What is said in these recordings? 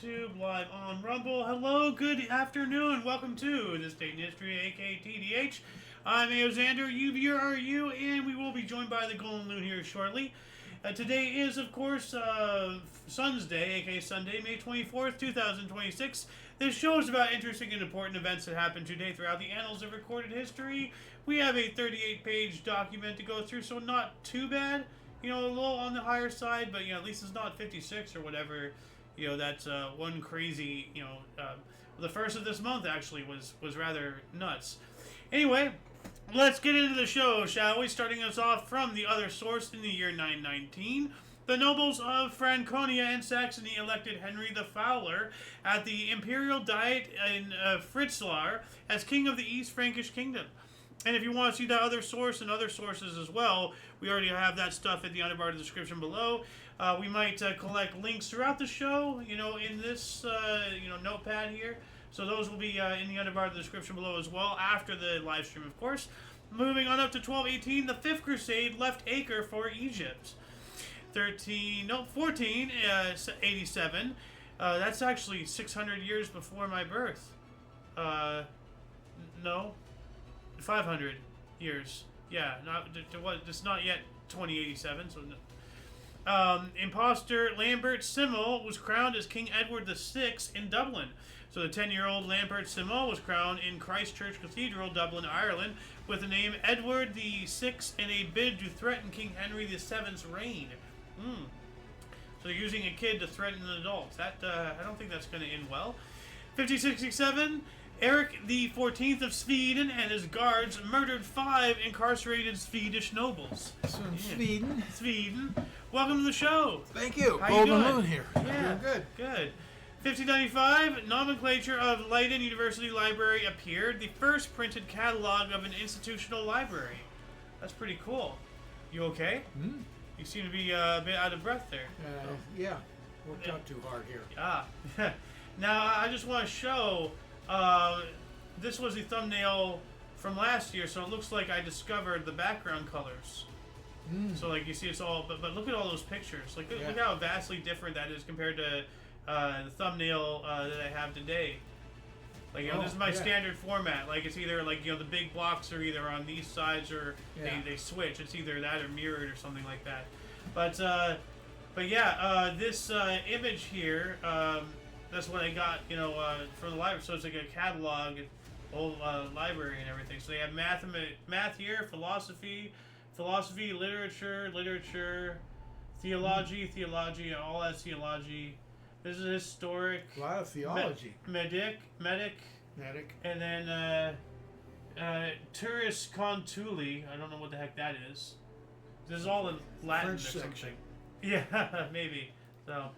YouTube, live on Rumble. Hello, good afternoon. Welcome to This Day in History, aka TDH. I'm Aoxander, UVRU, and we will be joined by the Golden Loon here shortly. Today is, of course, Sun's Day, aka Sunday, May 24th, 2026. This show is about interesting and important events that happened today throughout the annals of recorded history. We have a 38-page document to go through, so not too bad. You know, a little on the higher side, but, you know, at least it's not 56 or whatever. You know, that's one crazy, you know, the first of this month actually was rather nuts. Anyway, let's get into the show, shall we? Starting us off from the other source in the year 919. The nobles of Franconia and Saxony elected Henry the Fowler at the imperial diet in Fritzlar as king of the East Frankish kingdom. And if you want to see that other source and other sources as well, we already have that stuff in the underbar description below. We might collect links throughout the show, you know, in this, notepad here. So those will be in the underbar description below as well, after the live stream, of course. Moving on up to 1218, the Fifth Crusade left Acre for Egypt. 1487. That's actually 600 years before my birth. No. 500 years. Yeah, it's not yet 2087, so no. Imposter Lambert Simel was crowned as King Edward VI in Dublin. So the 10-year-old Lambert Simel was crowned in Christchurch Cathedral, Dublin, Ireland, with the name Edward VI in a bid to threaten King Henry VII's reign. So they're using a kid to threaten an adult. That I don't think that's going to end well. 1567, Eric XIV of Sweden and his guards murdered 5 incarcerated Swedish nobles. Sweden. Welcome to the show. Thank you. How you Golden doing? Moon here. Yeah, Doing good. Good. 1595, nomenclature of Leiden University Library appeared, the first printed catalog of an institutional library. That's pretty cool. You okay? Mm. You seem to be a bit out of breath there. Yeah. Worked out too hard here. Ah. Now, I just want to show, this was the thumbnail from last year, so it looks like I discovered the background colors. So, like, you see it's all, but look at all those pictures. Like, look how vastly different that is compared to the thumbnail that I have today. Like, you know, this is my standard format. Like, it's either, like, you know, the big blocks are either on these sides or they switch. It's either that or mirrored or something like that. But yeah, this image here, that's what I got, you know, from the library. So it's like a catalog, old library and everything. So they have math here, philosophy, literature, theology, all that's theology. This is historic. A lot of theology. Medic. And then Turis Contuli. I don't know what the heck that is. This is all in Latin French or something. Yeah, maybe. So,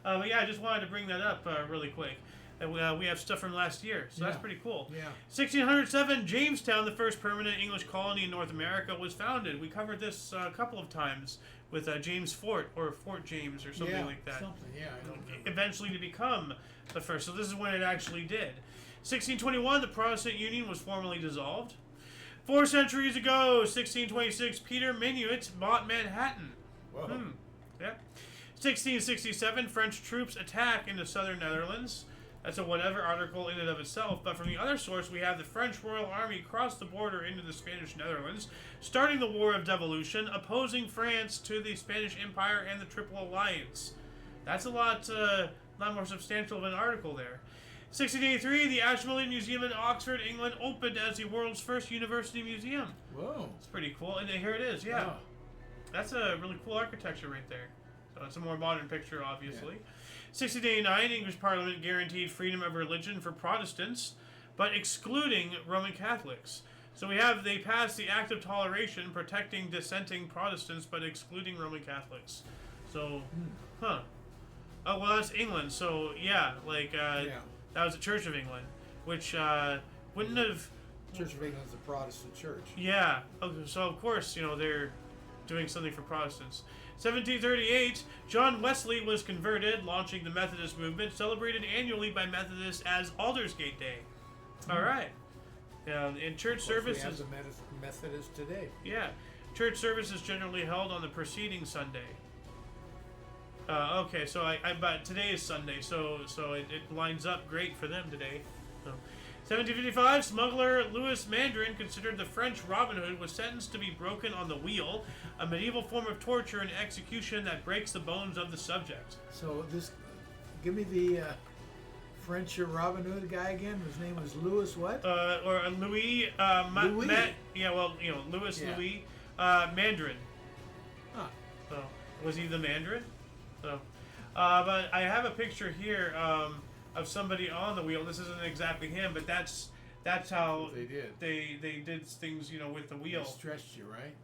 but yeah, I just wanted to bring that up really quick. And we have stuff from last year, so that's pretty cool. Yeah. 1607, Jamestown, the first permanent English colony in North America, was founded. We covered this a couple of times with James Fort, or Fort James, or something like that. I don't remember. Eventually to become the first. So this is when it actually did. 1621, the Protestant Union was formally dissolved. 4 centuries ago, 1626, Peter Minuit bought Manhattan. Whoa. Yeah. 1667, French troops attack in the southern Netherlands. That's a whatever article in and of itself, but from the other source, we have the French Royal Army cross the border into the Spanish Netherlands, starting the War of Devolution, opposing France to the Spanish Empire and the Triple Alliance. That's a lot more substantial of an article there. 1683, the Ashmolean Museum in Oxford, England, opened as the world's first university museum. Whoa. It's pretty cool, and here it is, yeah. Oh. That's a really cool architecture right there. So it's a more modern picture, obviously. 1689, English Parliament guaranteed freedom of religion for Protestants, but excluding Roman Catholics. So they passed the Act of Toleration protecting dissenting Protestants, but excluding Roman Catholics. So, Oh, well, that's England. So, yeah, like, that was the Church of England, which wouldn't have... Church of England is a Protestant church. Yeah. So, of course, you know, they're doing something for Protestants. 1738, John Wesley was converted, launching the Methodist movement, celebrated annually by Methodists as Aldersgate Day. All right. In church services... We have the Methodists today. Yeah. Church service is generally held on the preceding Sunday. Okay, so but today is Sunday, so it lines up great for them today. So, 1755, smuggler Louis Mandrin, considered the French Robin Hood, was sentenced to be broken on the wheel, a medieval form of torture and execution that breaks the bones of the subject. So this, give me the French Robin Hood guy again. His name was Louis what? Or Louis, Louis. Louis Yeah. Louis Mandrin. Huh. So, was he the Mandarin? So, but I have a picture here of somebody on the wheel. This isn't exactly him, but that's how They did. they did things, with the They wheel. stretched you, right?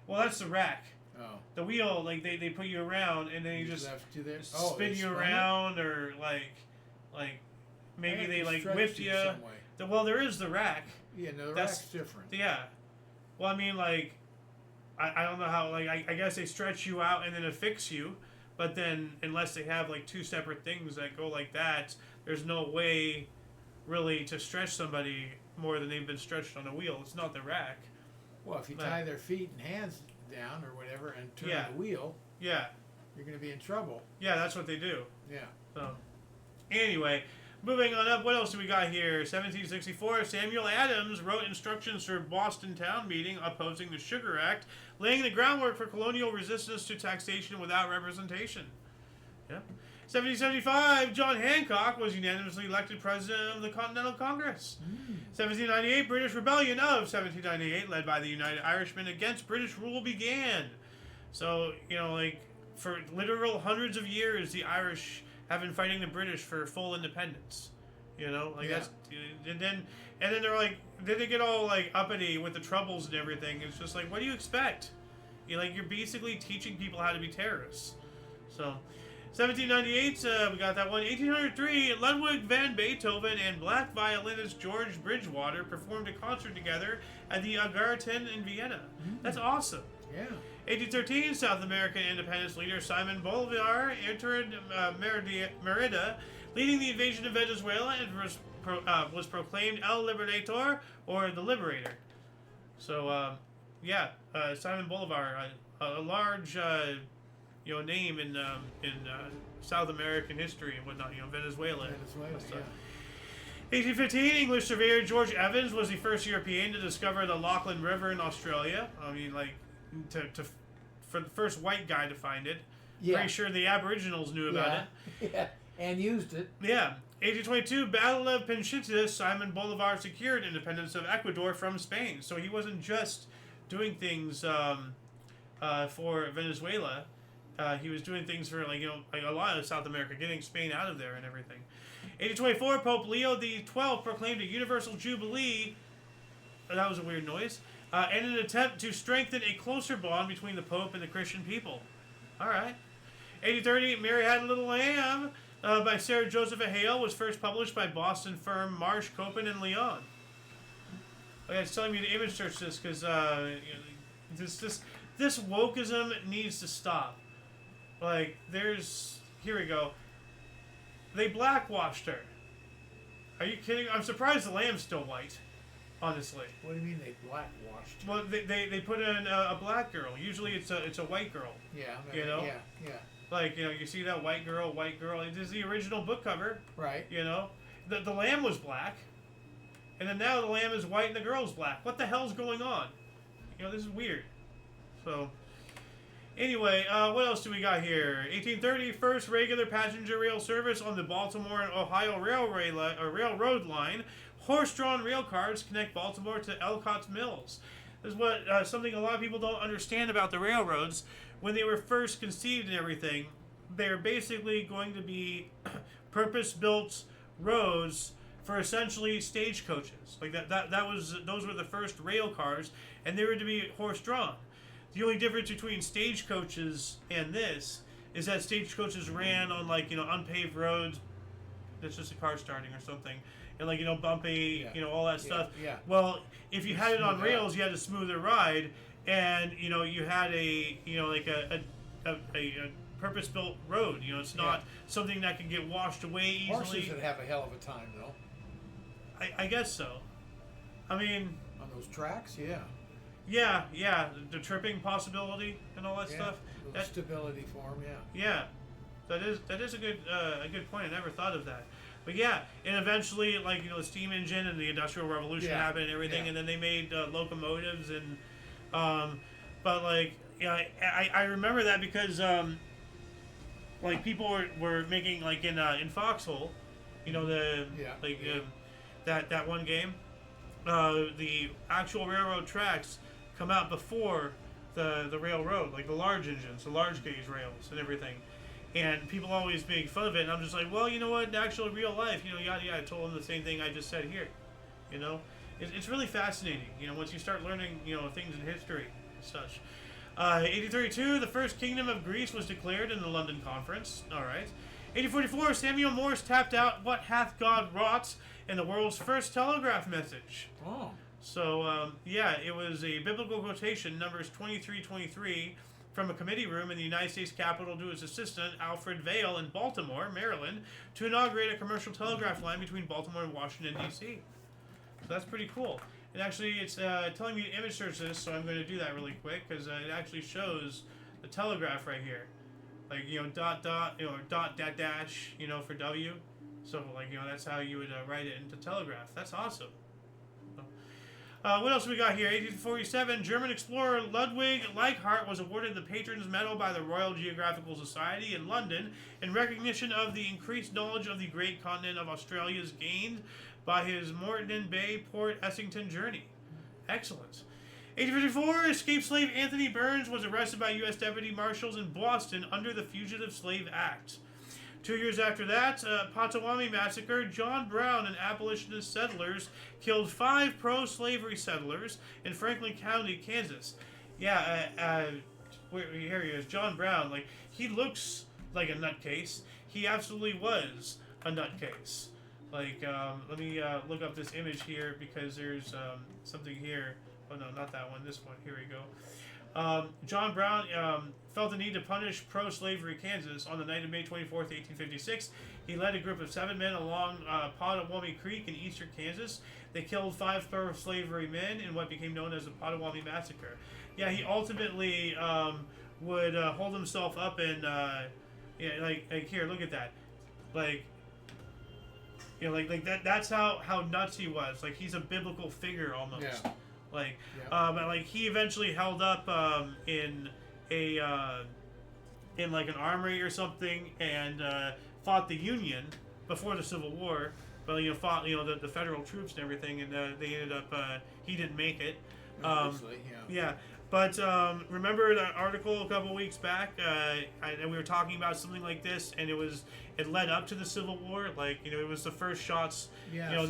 Well, that's the rack. Oh. The wheel, like they put you around and then you just left you there. spin they you spun it? around, or like maybe I they think like stretched whip you. some way. Well, there is the rack. Yeah, no, the That's- rack's different. Yeah. Well, I mean, like, I don't know how, like, I guess they stretch you out and then affix you, but then, unless they have, like, two separate things that go like that, there's no way, really, to stretch somebody more than they've been stretched on a wheel. It's not the rack. Well, if you Right. tie their feet and hands down or whatever and turn Yeah. the wheel, Yeah. you're going to be in trouble. Yeah, that's what they do. Yeah. So, anyway, moving on up, what else do we got here? 1764, Samuel Adams wrote instructions for Boston town meeting opposing the Sugar Act, laying the groundwork for colonial resistance to taxation without representation. Yeah. 1775, John Hancock was unanimously elected president of the Continental Congress. 1798, British Rebellion of 1798, led by the United Irishmen against British rule, began. So, for literal hundreds of years, the Irish have been fighting the British for full independence. Yeah. That's, and then they're like, then they get all like uppity with the Troubles and everything. It's just like, what do you expect? You're basically teaching people how to be terrorists. So, 1798, we got that one. 1803, Ludwig van Beethoven and black violinist George Bridgewater performed a concert together at the Garten in Vienna. That's awesome. Yeah. 1813, South American independence leader Simon Bolivar entered Merida, leading the invasion of Venezuela, and was proclaimed El Liberator, or the Liberator. So, Simon Bolivar, a large, name in South American history and whatnot. Venezuela. Venezuela, So, yeah. 1815, English surveyor George Evans was the first European to discover the Lachlan River in Australia. I mean, like, for the first white guy to find it. Yeah. Pretty sure the Aboriginals knew about it. Yeah. And used it. Yeah. 1822, Battle of Pichincha, Simon Bolivar secured independence of Ecuador from Spain. So he wasn't just doing things for Venezuela. He was doing things for, like a lot of South America, getting Spain out of there and everything. 1824, Pope Leo XII proclaimed a universal jubilee. That was a weird noise. In an attempt to strengthen a closer bond between the Pope and the Christian people. All right. 1830, Mary Had a Little Lamb by Sarah Joseph Hale was first published by Boston firm Marsh, Copen, and Leon. Okay, it's telling me to image search this because this wokeism needs to stop. Like, here we go. They blackwashed her. Are you kidding? I'm surprised the lamb's still white. Honestly. What do you mean they blackwashed? Well, they put in a black girl. Usually it's a white girl. Yeah. Yeah. Like, you see that white girl. It is the original book cover. Right. The lamb was black. And then now the lamb is white and the girl's black. What the hell's going on? This is weird. So, anyway, what else do we got here? 1830, first regular passenger rail service on the Baltimore and Ohio railroad line. Horse-drawn rail cars connect Baltimore to Elcott's Mills. This is what something a lot of people don't understand about the railroads. When they were first conceived and everything, they're basically going to be purpose-built roads for essentially stagecoaches. Like those were the first rail cars, and they were to be horse-drawn. The only difference between stagecoaches and this is that stagecoaches ran on unpaved roads. That's just a car starting or something. And bumpy, all that stuff. Yeah. Well, if you had it on Smooth rails, you had a smoother ride, and you had a a purpose-built road. It's not something that can get washed away easily. Horses would have a hell of a time though. I guess so. I mean, on those tracks, yeah. Yeah, the tripping possibility and all that stuff. Stability for them, Yeah. That is a good point. I never thought of that. But yeah, and eventually, like, the steam engine and the Industrial Revolution happened and everything, and then they made locomotives and, but like, I remember that because like people were making, like, in Foxhole, that one game, the actual railroad tracks come out before the railroad, like the large engines, the large gauge rails and everything. And people always make fun of it, and I'm just like, well, you know what, in actual real life, yada yada, I told them the same thing I just said here. It's really fascinating, once you start learning, things in history and such. 1832, the first kingdom of Greece was declared in the London Conference. Alright. 1844, Samuel Morse tapped out "What hath God wrought" in the world's first telegraph message. Oh. So, it was a biblical quotation, Numbers 23:23, from a committee room in the United States Capitol to his assistant, Alfred Vail, in Baltimore, Maryland, to inaugurate a commercial telegraph line between Baltimore and Washington, D.C. So that's pretty cool. And actually, it's telling me to image search this, so I'm going to do that really quick, because it actually shows the telegraph right here. Like, dot, dash, for W. So, like, that's how you would write it into telegraph. That's awesome. What else we got here? 1847, German explorer Ludwig Leichhardt was awarded the Patron's Medal by the Royal Geographical Society in London in recognition of the increased knowledge of the great continent of Australia's gained by his Moreton Bay Port Essington journey. Excellent. 1854, escaped slave Anthony Burns was arrested by U.S. Deputy Marshals in Boston under the Fugitive Slave Act. 2 years after that, Potawatomi Massacre, John Brown and abolitionist settlers killed 5 pro-slavery settlers in Franklin County, Kansas. Yeah, here he is, John Brown. Like, he looks like a nutcase. He absolutely was a nutcase. Like, let me look up this image here, because there's something here. Oh no, not that one. This one. Here we go. John Brown felt the need to punish pro-slavery Kansas. On the night of May 24th, 1856, he led a group of 7 men along Potawatomi Creek in eastern Kansas. They killed 5 pro-slavery men in what became known as the Potawatomi Massacre. Yeah, he ultimately would hold himself up and like here, look at that, like. Like that. That's how nuts he was. Like, he's a biblical figure almost. Yeah. Like, but like he eventually held up in a in like an armory or something, and fought the Union before the Civil War. But fought the federal troops and everything, and they ended up he didn't make it. Yeah. But remember that article a couple weeks back, and we were talking about something like this, and it led up to the Civil War. Like, it was the first shots. Yeah.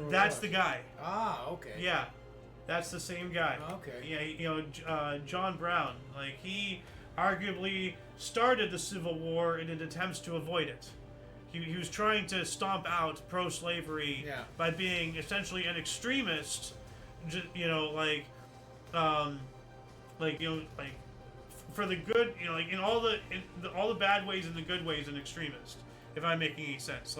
That's the guy. Ah, okay. Yeah, that's the same guy. Okay. Yeah, John Brown. Like, he arguably started the Civil War in an attempt to avoid it. He was trying to stomp out pro-slavery by being essentially an extremist. For the good, like in all the bad ways and the good ways, an extremist. If I'm making any sense,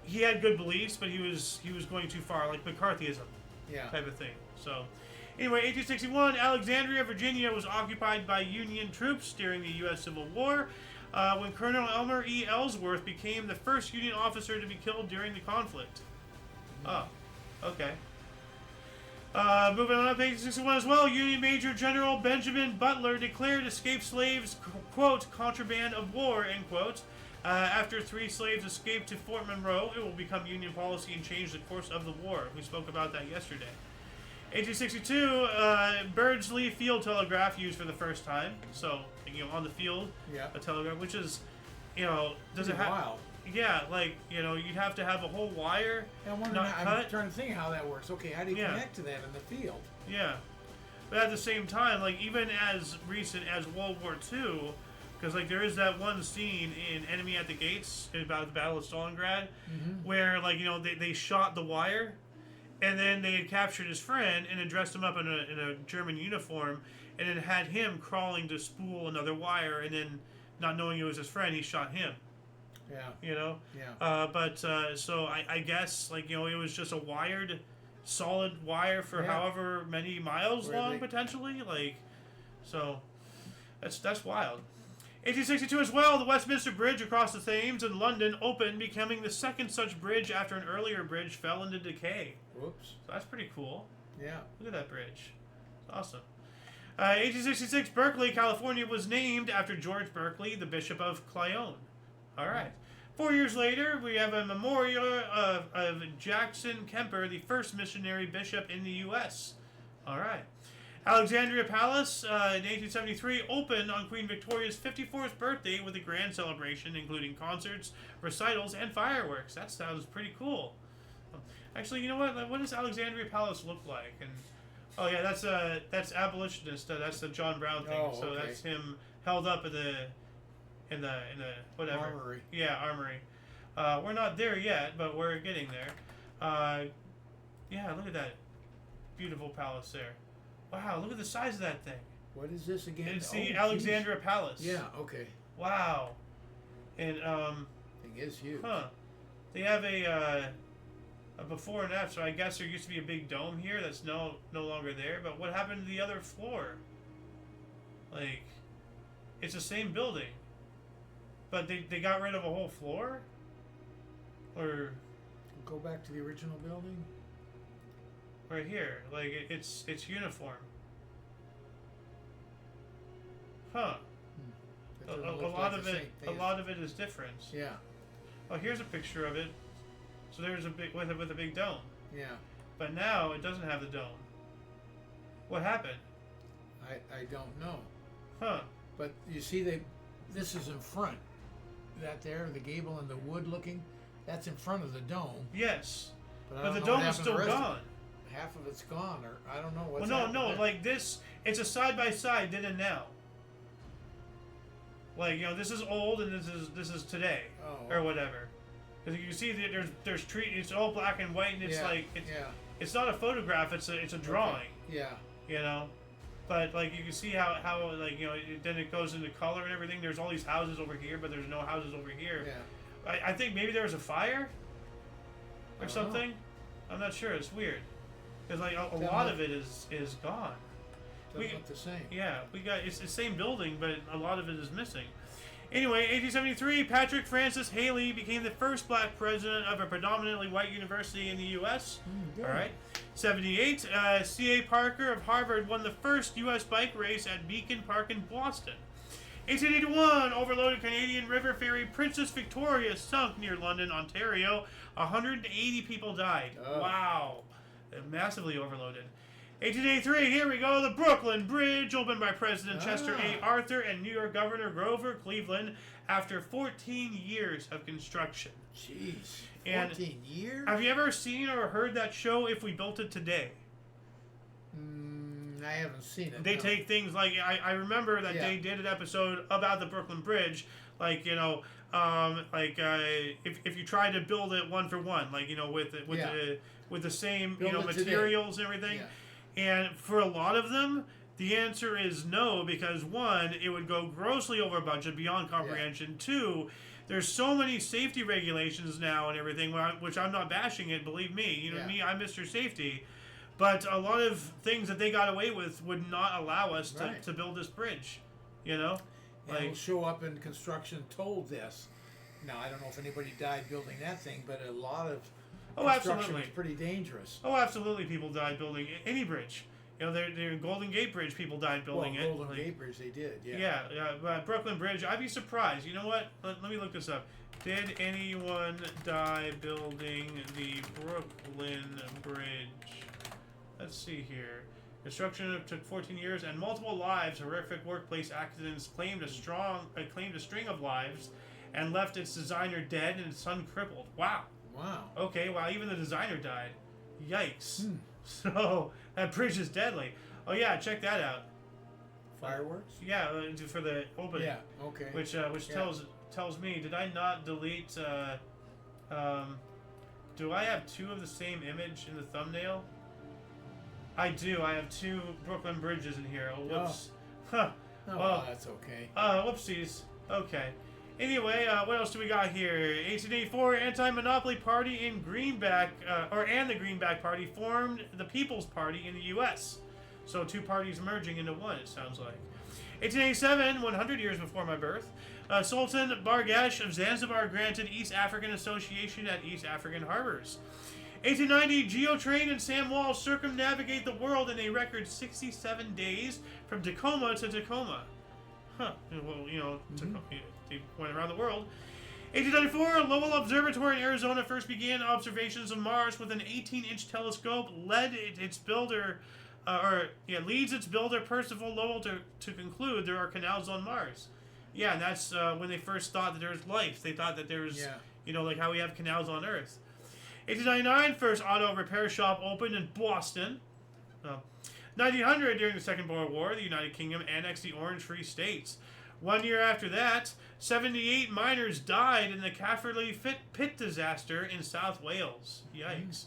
he had good beliefs, but he was going too far, like McCarthyism, type of thing. So, anyway, 1861, Alexandria, Virginia was occupied by Union troops during the U.S. Civil War, when Colonel Elmer E. Ellsworth became the first Union officer to be killed during the conflict. Oh, okay. Moving on to page 61 as well, Union Major General Benjamin Butler declared escaped slaves, quote, contraband of war, end quote. After 3 slaves escaped to Fort Monroe, it will become Union policy and change the course of the war. We spoke about that yesterday. 1862, Birdsley Field Telegraph used for the first time. So, on the field, a telegraph, which is, does it have... Wild. Yeah, like, you'd have to have a whole wire. I'm trying to think how that works. Okay, how do you connect to that in the field? Yeah. But at the same time, like, even as recent as World War II, because, like, there is that one scene in Enemy at the Gates about the Battle of Stalingrad, where, like, they shot the wire, and then they had captured his friend and then dressed him up in a German uniform, and then had him crawling to spool another wire, and then, not knowing it was his friend, he shot him. Yeah. So I guess, like, it was just a solid wire for however many miles long, potentially. Like, so that's wild. 1862 as well, the Westminster Bridge across the Thames in London opened, becoming the second such bridge after an earlier bridge fell into decay. Whoops. So that's pretty cool. Yeah. Look at that bridge. It's awesome. 1866, Berkeley, California was named after George Berkeley, the Bishop of Clayton. All right. 4 years later, we have a memorial of Jackson Kemper, the first missionary bishop in the U.S. All right. Alexandria Palace in 1873 opened on Queen Victoria's 54th birthday with a grand celebration, including concerts, recitals, and fireworks. That sounds pretty cool. Actually, you know what? What does Alexandria Palace look like? And oh yeah, that's abolitionist. That's the John Brown thing. Oh, So okay. that's him held up in the whatever. Armory. Yeah, armory. We're not there yet, but we're getting there. Yeah, look at that beautiful palace there. Wow, look at the size of that thing. What is this again? It's the geez. Alexandria Palace. Yeah. Okay. Wow. And Thing is huge. they have a before and after. So I guess there used to be a big dome here that's no longer there. But what happened to the other floor? Like, it's the same building, but they got rid of a whole floor. Or Go back to the original building. right here, like it's uniform. Huh. That A doesn't look lot like of the it. same A thing. lot of it is different. Yeah. Oh, here's a picture of it. So there's a big with a big dome, Yeah. but now it doesn't have the dome. What happened? I don't know. Huh? But you see, this is in front. That there, the gable and the wood looking, that's in front of the dome. Yes, But, I but don't the know what dome is happened to still the rest of gone. it. Half of it's gone, or I don't know what's Well, no, happened no, there. like this. It's a side by side then and now. Like, you know, this is old and this is today, Oh. or whatever. Because you see that there's tree. It's all black and white, and it's Yeah, like yeah. it's not a photograph. It's a drawing. Yeah. You know, but like you can see how like, you know, then it goes into color and everything. There's all these houses over here, but there's no houses over here. Yeah. I think maybe there was a fire I or don't something. I'm not sure. It's weird because like a Doesn't lot look- of it is gone. Doesn't We- look the same. Yeah, we got it's the same building, but a lot of it is missing. Anyway, 1873, Patrick Francis Haley became the first black president of a predominantly white university in the U.S. good. All right. 78, C.A. Parker of Harvard won the first U.S. bike race at Beacon Park in Boston. 1881, overloaded Canadian river ferry Princess Victoria sunk near London, Ontario. 180 people died. Oh. Wow. Massively overloaded. 1883, here we go. The Brooklyn Bridge, opened by President Chester A. Arthur and New York Governor Grover Cleveland after 14 years of construction. Jeez. And 14 years? Have you ever seen or heard that show, If We Built It Today? I haven't seen it. They no. take things like, I remember that Yeah. they did an episode about the Brooklyn Bridge, like, you know, if you try to build it one for one, like, you know, with the same, Build you know, it today. materials and everything. Yeah. And for a lot of them, the answer is no, because one, it would go grossly over budget, beyond comprehension. Two, there's so many safety regulations now and everything, which I'm not bashing it, believe me. You know me, I'm Mr. Safety. But a lot of things that they got away with would not allow us to build this bridge. You know? And it'll show up in construction told this. Now, I don't know if anybody died building that thing, but a lot of construction absolutely. was pretty dangerous. Oh, absolutely. People died building any bridge. You know, the Golden Gate Bridge, people died building it. Golden Gate Bridge, they did, Yeah, but Brooklyn Bridge, I'd be surprised. You know what? Let me look this up. Did anyone die building the Brooklyn Bridge? Let's see here. Construction took 14 years and multiple lives. Horrific workplace accidents claimed a string of lives and left its designer dead and its son crippled. Wow. Wow. Okay, wow, even the designer died. Yikes. So, that bridge is deadly. Oh yeah, check that out. Fireworks? Yeah, for the opening. Yeah, okay. Which tells me, did I not delete, do I have two of the same image in the thumbnail? I do. I have two Brooklyn bridges in here. Oh, whoops. Huh. Oh, Well, that's okay. whoopsies. Okay. Anyway, what else do we got here? 1884, anti-monopoly party in Greenback, and the Greenback Party formed the People's Party in the U.S. So two parties merging into one, it sounds like. 1887, 100 years before my birth, Sultan Bargash of Zanzibar granted East African Association at East African harbors. 1890, Geotrain and Sam Walsh circumnavigate the world in a record 67 days from Tacoma to Tacoma. Huh. Well, you know, they went around the world. 1894, Lowell Observatory in Arizona first began observations of Mars with an 18-inch telescope. Leads its builder Percival Lowell to conclude there are canals on Mars. Yeah, and that's when they first thought that there was life. They thought that there was, like how we have canals on Earth. 1899, first auto repair shop opened in Boston. 1900, during the Second Boer War, the United Kingdom annexed the Orange Free States. 1 year after that, 78 miners died in the Cafferley pit disaster in South Wales. Yikes.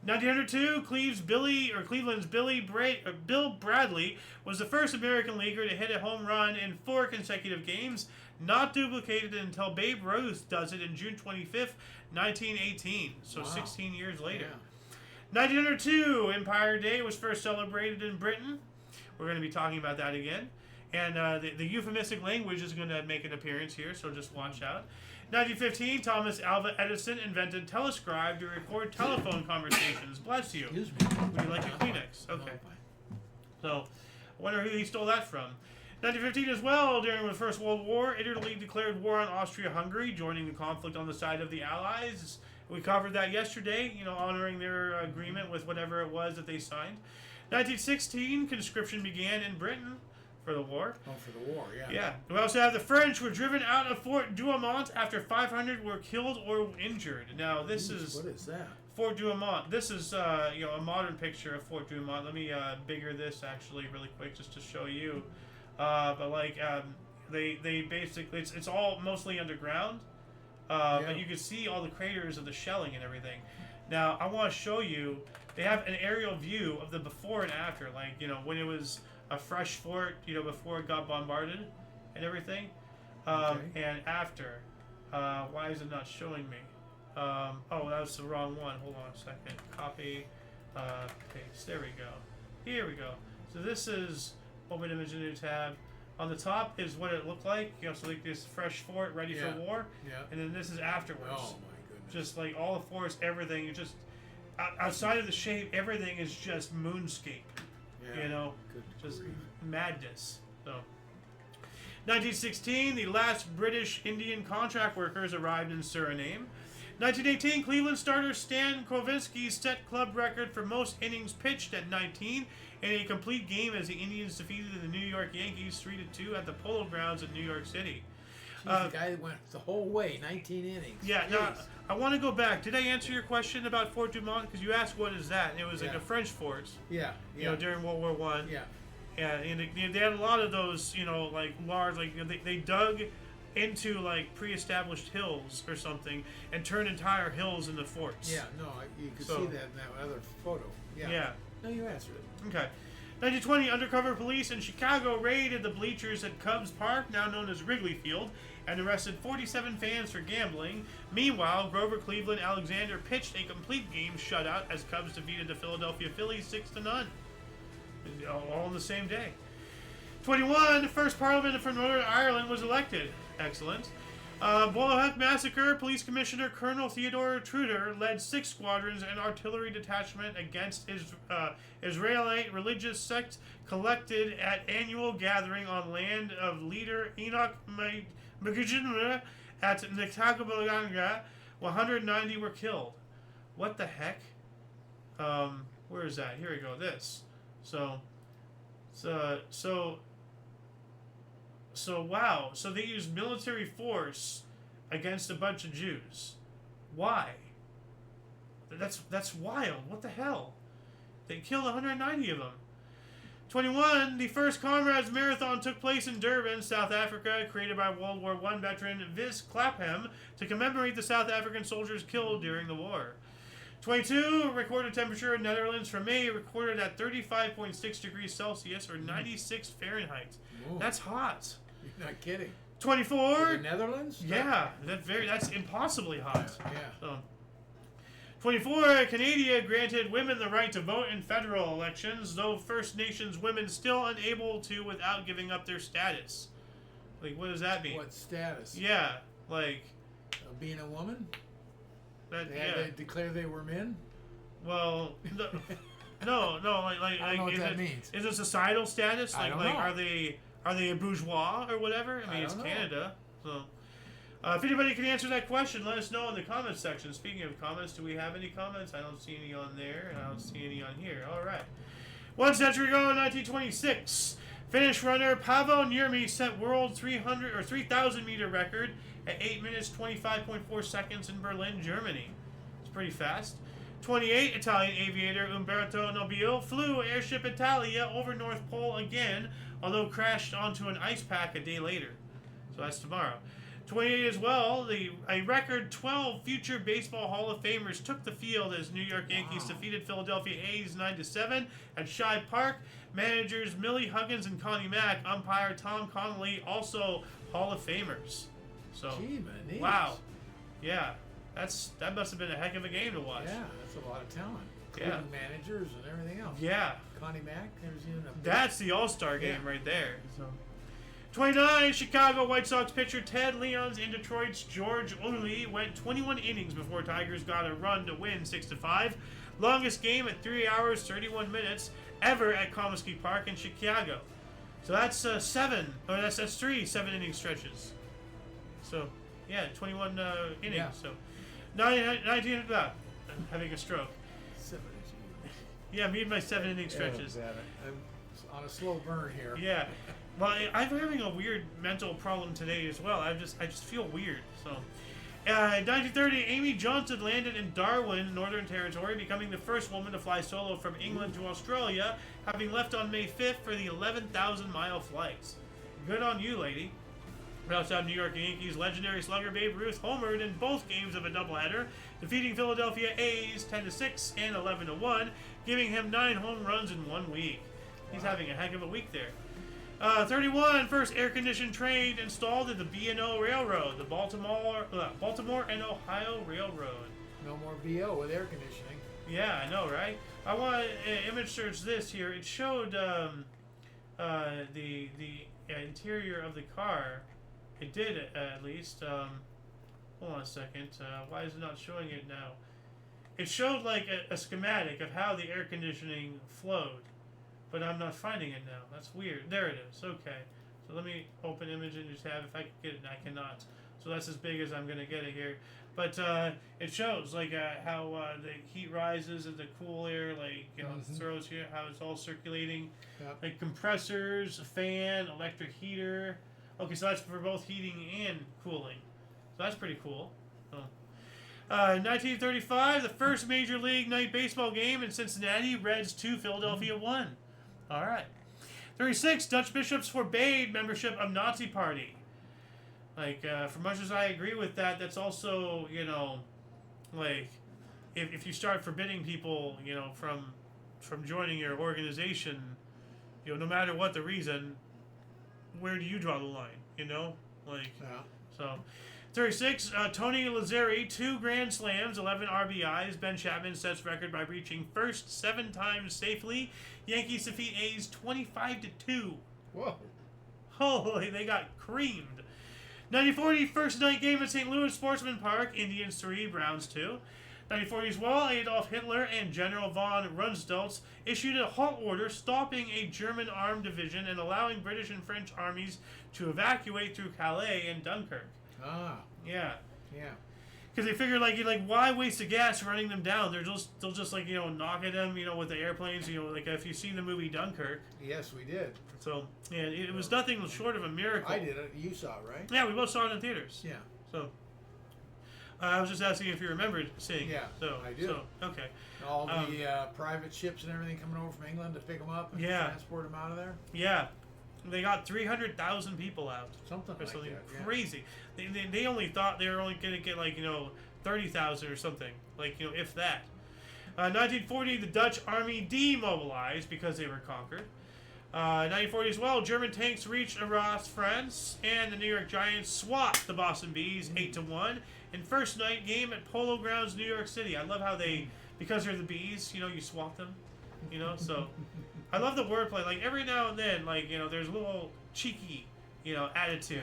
1902, Cleveland's Bill Bradley was the first American leaguer to hit a home run in 4 consecutive games, not duplicated until Babe Ruth does it in June 25th, 1918, so 16 years later. Yeah. 1902, Empire Day was first celebrated in Britain. We're going to be talking about that again. And the euphemistic language is going to make an appearance here, so just watch out. 1915, Thomas Alva Edison invented Telescribe to record telephone conversations. Bless you. Excuse me. Would you like a Kleenex? Okay. So, I wonder who he stole that from. 1915 as well, during the First World War, Italy declared war on Austria-Hungary, joining the conflict on the side of the Allies. We covered that yesterday, honoring their agreement with whatever it was that they signed. 1916, conscription began in Britain for the war. Oh, for the war, yeah. Yeah. We also have the French were driven out of Fort Douaumont after 500 were killed or injured. Now, this is... What is that? Fort Douaumont. This is, a modern picture of Fort Douaumont. Let me bigger this, actually, really quick, just to show you. They basically... It's all mostly underground. But you can see all the craters of the shelling and everything. Now, I want to show you... They have an aerial view of the before and after. Like, when it was... a fresh fort, before it got bombarded and everything. And after. Why is it not showing me? Oh, that was the wrong one. Hold on a second. Copy. Paste. There we go. Here we go. So this is open image new tab. On the top is what it looked like. So like this fresh fort ready for war. Yeah. And then this is afterwards. Oh my goodness. Just like all the forest, everything. You just outside of the shape, everything is just moonscape. Yeah, just madness. So, 1916, the last British Indian contract workers arrived in Suriname. 1918, Cleveland starter Stan Krovinsky set club record for most innings pitched at 19 in a complete game as the Indians defeated the New York Yankees 3-2 at the Polo Grounds in New York City. The guy that went the whole way, 19 innings. Yeah, now, I want to go back. Did I answer your question about Fort Douaumont? Because you asked what is that, and it was like a French fort. Yeah. During World War I. Yeah. Yeah, and they had a lot of those, like large, like they dug into like pre-established hills or something and turned entire hills into forts. Yeah, no, you could see that in that other photo. Yeah. Yeah. No, you answered it. Okay. 1920, undercover police in Chicago raided the bleachers at Cubs Park, now known as Wrigley Field, and arrested 47 fans for gambling. Meanwhile, Grover Cleveland Alexander pitched a complete game shutout as Cubs defeated the Philadelphia Phillies 6-0. All on the same day. 21, the first parliament from Northern Ireland was elected. Excellent. Borehole massacre. Police Commissioner Colonel Theodore Truder led 6 squadrons and artillery detachment against Israelite religious sect collected at annual gathering on land of leader Enoch Magijinra at Nicatabalanga. 190 were killed. What the heck? Where is that? Here we go. This. So wow. So they used military force against a bunch of Jews. Why? That's wild. What the hell? They killed 190 of them. 21. The first Comrades Marathon took place in Durban, South Africa, created by World War I veteran Vis Clapham to commemorate the South African soldiers killed during the war. 22, recorded temperature in Netherlands for May recorded at 35.6 degrees Celsius or 96 Fahrenheit. Whoa. That's hot. You're not kidding. 24. The Netherlands? Yeah, that's impossibly hot. Yeah. So, 24, Canada granted women the right to vote in federal elections, though First Nations women still unable to without giving up their status. Like, what does that mean? What status? Yeah, like... being a woman? That, They had to declare they were men? Well, no, like I don't know what that means. Is it societal status? I Like, don't know. Are they a bourgeois or whatever? I mean, it's Canada, so... if anybody can answer that question, let us know in the comments section. Speaking of comments, do we have any comments? I don't see any on there, and I don't see any on here. All right. 1 century ago, in 1926, Finnish runner Paavo Nurmi set world 3,000 meter record at 8 minutes 25.4 seconds in Berlin, Germany. It's pretty fast. 28, Italian aviator Umberto Nobile flew airship Italia over North Pole again, although crashed onto an ice pack a day later. So that's tomorrow. 28 as well, a record 12 future Baseball Hall of Famers took the field as New York Yankees defeated Philadelphia A's 9-7 at Shibe Park. Managers Millie Huggins and Connie Mack, umpire Tom Connolly, also Hall of Famers. So, wow. Yeah, that must have been a heck of a game to watch. Yeah, that's a lot of talent. Including managers and everything else. Yeah. Connie Mack, there's even a... That's the All-Star game right there. So. 29, Chicago White Sox pitcher Ted Leons and Detroit's George Ulley went 21 innings before Tigers got a run to win 6-5. Longest game at 3 hours, 31 minutes ever at Comiskey Park in Chicago. So that's that's 3 7-inning stretches. So, yeah, 21 innings. Yeah. So, 19, I'm having a stroke. 7 Yeah, me and my 7-inning stretches. I'm on a slow burn here. Yeah. Well, I'm having a weird mental problem today as well. I just feel weird. So, in 1930, Amy Johnson landed in Darwin, Northern Territory, becoming the first woman to fly solo from England to Australia, having left on May 5th for the 11,000-mile flight. Good on you, lady. We also have New York Yankees legendary slugger Babe Ruth homered in both games of a doubleheader, defeating Philadelphia A's 10-6 and 11-1, giving him 9 home runs in 1 week. He's having a heck of a week there. 31, first air-conditioned train installed at the B&O Railroad, the Baltimore and Ohio Railroad. No more BO with air conditioning. Yeah, I know, right? I want to image search this here. It showed the interior of the car. It did, at least. Hold on a second. Why is it not showing it now? It showed like a schematic of how the air conditioning flowed. But I'm not finding it now. That's weird. There it is. Okay. So let me open image in your tab. If I can get it, I cannot. So that's as big as I'm going to get it here. But it shows like how the heat rises and the cool air throws here, how it's all circulating. Yep. Like compressors, a fan, electric heater. Okay, so that's for both heating and cooling. So that's pretty cool. 1935, the first Major League Night Baseball game in Cincinnati. Reds 2, Philadelphia 1. All right. 36, Dutch bishops forbade membership of Nazi Party. Like, for much as I agree with that, that's also, like, if you start forbidding people, from joining your organization, no matter what the reason, where do you draw the line, So, 36, Tony Lazzeri, 2 Grand Slams, 11 RBIs. Ben Chapman sets record by reaching first 7 times safely. Yankees defeat A's 25-2. Whoa. Holy, they got creamed. 1940, first night game at St. Louis Sportsman Park. Indians 3, Browns 2. 1940 as well, Adolf Hitler and General von Rundstedt issued a halt order stopping a German armed division and allowing British and French armies to evacuate through Calais and Dunkirk. Ah. Yeah. Yeah. Because they figured, why waste the gas running them down? They'll just knock at them, with the airplanes, if you've seen the movie Dunkirk. Yes, we did. So, yeah, it was nothing short of a miracle. I did it. You saw it, right? Yeah, we both saw it in theaters. Yeah. So, I was just asking if you remembered seeing it. Yeah, So, I do. So, okay. All the private ships and everything coming over from England to pick them up and transport them out of there. Yeah. They got 300,000 people out. Something like that. Crazy. Yeah. They only thought they were only going to get 30,000 or something. If that. 1940, the Dutch army demobilized because they were conquered. 1940 as well, German tanks reached Arras, France, and the New York Giants swapped the Boston Bees 8-1 in first night game at Polo Grounds, New York City. I love how they, because they're the bees, you swat them, so I love the wordplay. Like every now and then, like, there's a little cheeky, attitude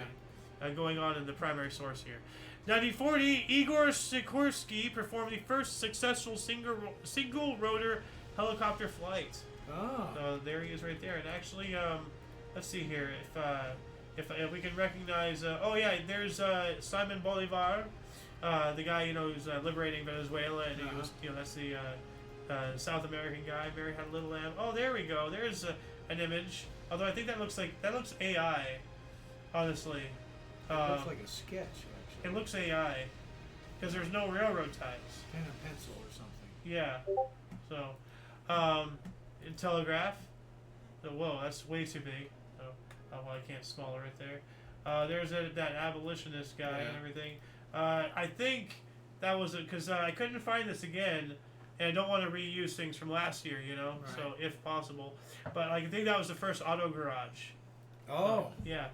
going on in the primary source here. 1940, Igor Sikorsky performed the first successful single rotor helicopter flight. So there he is right there. And actually, let's see here if we can recognize. There's Simon Bolivar, the guy who's liberating Venezuela, and he was that's the South American guy. Mary Had a Little Lamb. Oh, there we go. There's an image. Although I think that looks AI. Honestly, it looks like a sketch. Actually, it looks AI because there's no railroad ties. Pen and pencil or something. Yeah. So, Telegraph. Whoa, that's way too big. I can't smaller it there. There's that abolitionist guy and everything. I think that was it because I couldn't find this again, and I don't want to reuse things from last year, Right. So if possible. But I think that was the first auto garage. Oh. Yeah.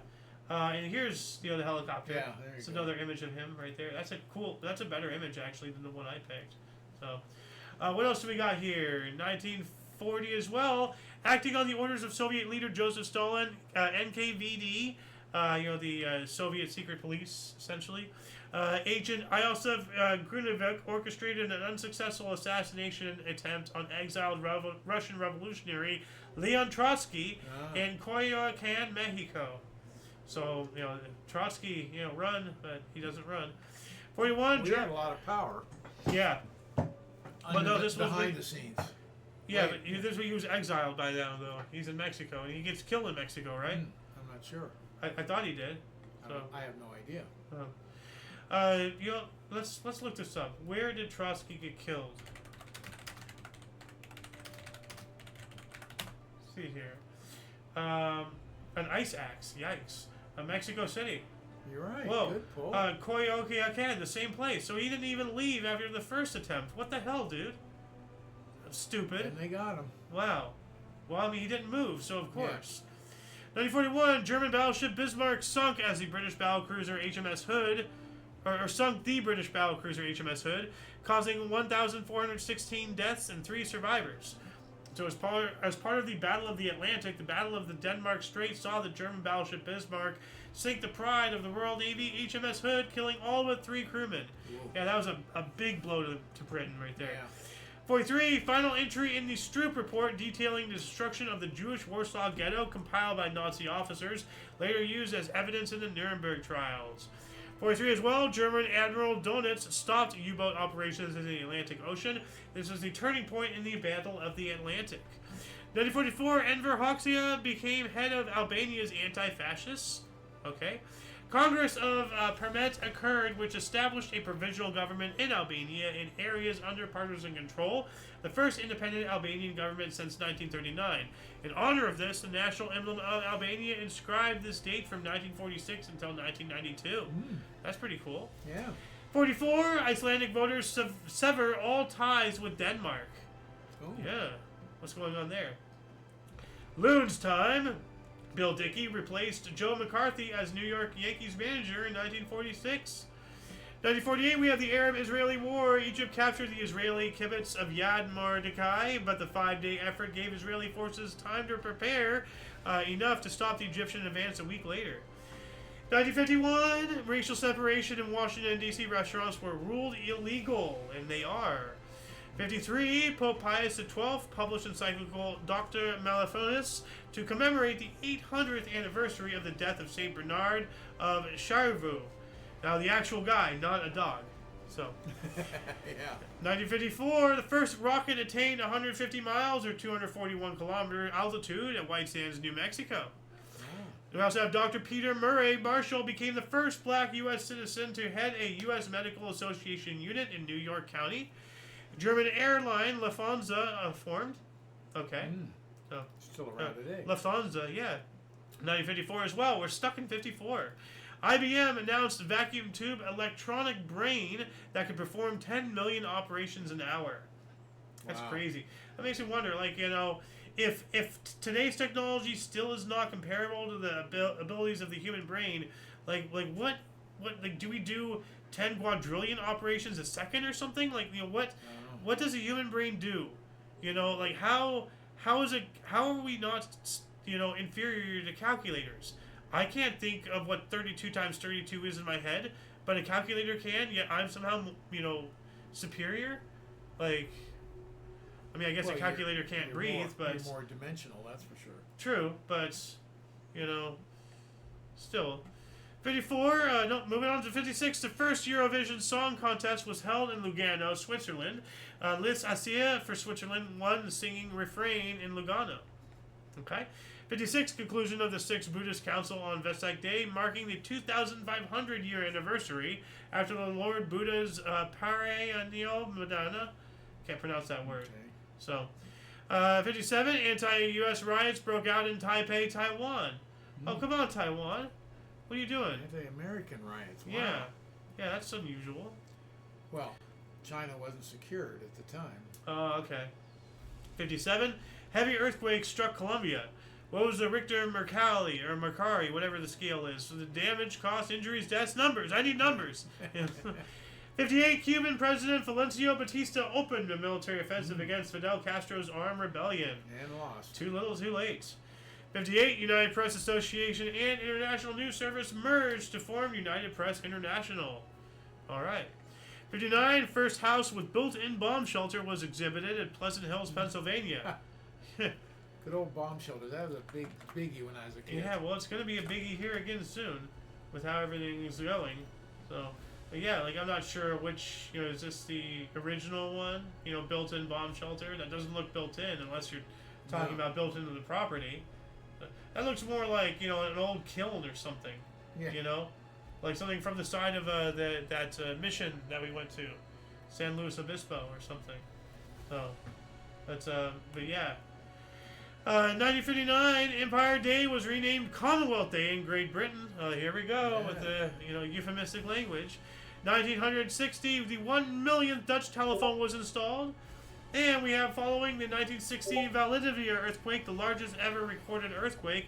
And here's the helicopter. Yeah, there you it's go. Another image of him right there. That's a better image actually than the one I picked. So, what else do we got here? 1940 as well. Acting on the orders of Soviet leader Joseph Stalin, NKVD, the Soviet secret police, essentially. Agent Iosif Grunevich orchestrated an unsuccessful assassination attempt on exiled Russian revolutionary Leon Trotsky in Coyoacan, Mexico. So, Trotsky, run, but he doesn't run. 41. We had a lot of power. Yeah. But no, this was behind the scenes. Yeah, but he was exiled by now, though. He's in Mexico, and he gets killed in Mexico, right? I'm not sure. I thought he did. So. I have no idea. Let's look this up. Where did Trotsky get killed? Let's see here. An ice axe. Yikes. Mexico City. You're right. Whoa. Good pull. Coyoacan, the same place. So he didn't even leave after the first attempt. What the hell, dude? Stupid. And they got him. Wow. Well, I mean, he didn't move, so of course. 1941, German battleship Bismarck sunk as the British battlecruiser HMS Hood, or sunk the British battlecruiser HMS Hood, causing 1,416 deaths and 3 survivors. So as part of the Battle of the Atlantic, the Battle of the Denmark Strait saw the German battleship Bismarck sink the pride of the Royal Navy HMS Hood, killing all but 3 crewmen. Whoa. Yeah, that was a big blow to Britain right there. Yeah. 43, final entry in the Stroop report detailing the destruction of the Jewish Warsaw Ghetto compiled by Nazi officers, later used as evidence in the Nuremberg trials. 43 as well, German Admiral Donitz stopped U-boat operations in the Atlantic Ocean. This was the turning point in the Battle of the Atlantic. 1944, Enver Hoxha became head of Albania's anti-fascists. Okay. Congress of Permet occurred, which established a provisional government in Albania in areas under partisan control, the first independent Albanian government since 1939. In honor of this, the national emblem of Albania inscribed this date from 1946 until 1992. That's pretty cool. Yeah. 44, Icelandic voters sever all ties with Denmark. Oh. Yeah. What's going on there? Loons time. Bill Dickey replaced Joe McCarthy as New York Yankees manager in 1946. 1948, we have the Arab-Israeli War. Egypt captured the Israeli kibbutz of Yad Mordechai, but the 5-day effort gave Israeli forces time to prepare enough to stop the Egyptian advance a week later. 1951, racial separation in Washington, D.C. restaurants were ruled illegal, and they are. 53, Pope Pius XII published encyclical Doctor Malaphonis to commemorate the 800th anniversary of the death of Saint Bernard of Clairvaux. Now, the actual guy, not a dog. So, yeah. 1954, the first rocket attained 150 miles or 241 kilometer altitude at White Sands, New Mexico. We also have Dr. Peter Murray Marshall became the first black U.S. citizen to head a U.S. Medical Association unit in New York County. German airline Lufthansa formed. Okay. So, still around today. Lufthansa, yeah. 1954 as well. We're stuck in 54. IBM announced vacuum tube electronic brain that could perform 10 million operations an hour. That's crazy. That makes me wonder, like, if today's technology still is not comparable to the abilities of the human brain, like what do we do 10 quadrillion operations a second or something. Like, you know, what does a human brain do? You know, like how are we not, you know, inferior to calculators? I can't think of what 32 times 32 is in my head, but a calculator can. Yet I'm somehow, you know, superior. Like, I mean, I guess a calculator can't breathe, but you're more dimensional. That's for sure. True, but you know, still. 54, moving on to 56, the first Eurovision Song Contest was held in Lugano, Switzerland. Liz Asia for Switzerland won the singing refrain in Lugano. Okay. 56, conclusion of the Sixth Buddhist Council on Vesak Day, marking the 2,500 year anniversary after the Lord Buddha's Parayanio Madana. Can't pronounce that word. Okay. So, 57, anti-U.S. riots broke out in Taipei, Taiwan. Oh, come on, Taiwan. What are you doing? Anti-American riots. Wow. Yeah. Yeah, that's unusual. Well, China wasn't secured at the time. Oh, okay. 57, heavy earthquake struck Colombia. What was the Richter Mercari, whatever the scale is? So the damage, cost, injuries, deaths, numbers. I need numbers. 58, Cuban President Fulgencio Batista opened a military offensive against Fidel Castro's armed rebellion. And lost. Too little, too late. 58, United Press Association and International News Service merged to form United Press International. All right. 59, first house with built-in bomb shelter was exhibited at Pleasant Hills, Pennsylvania. Good old bomb shelter. That was a big biggie when I was a kid. Yeah, well, it's going to be a biggie here again soon with how everything is going. So, but yeah, like, I'm not sure which, you know, is this the original one? You know, built-in bomb shelter? That doesn't look built-in unless you're talking about built into the property. That looks more like, you know, an old kiln or something. Yeah. You know? Like something from the side of that mission that we went to. San Luis Obispo or something. So, that's, but yeah. 1959, Empire Day was renamed Commonwealth Day in Great Britain. Here we go with the, you know, euphemistic language. 1960, the 1 millionth Dutch telephone was installed. And we have, following the 1960 Valdivia earthquake, the largest ever recorded earthquake,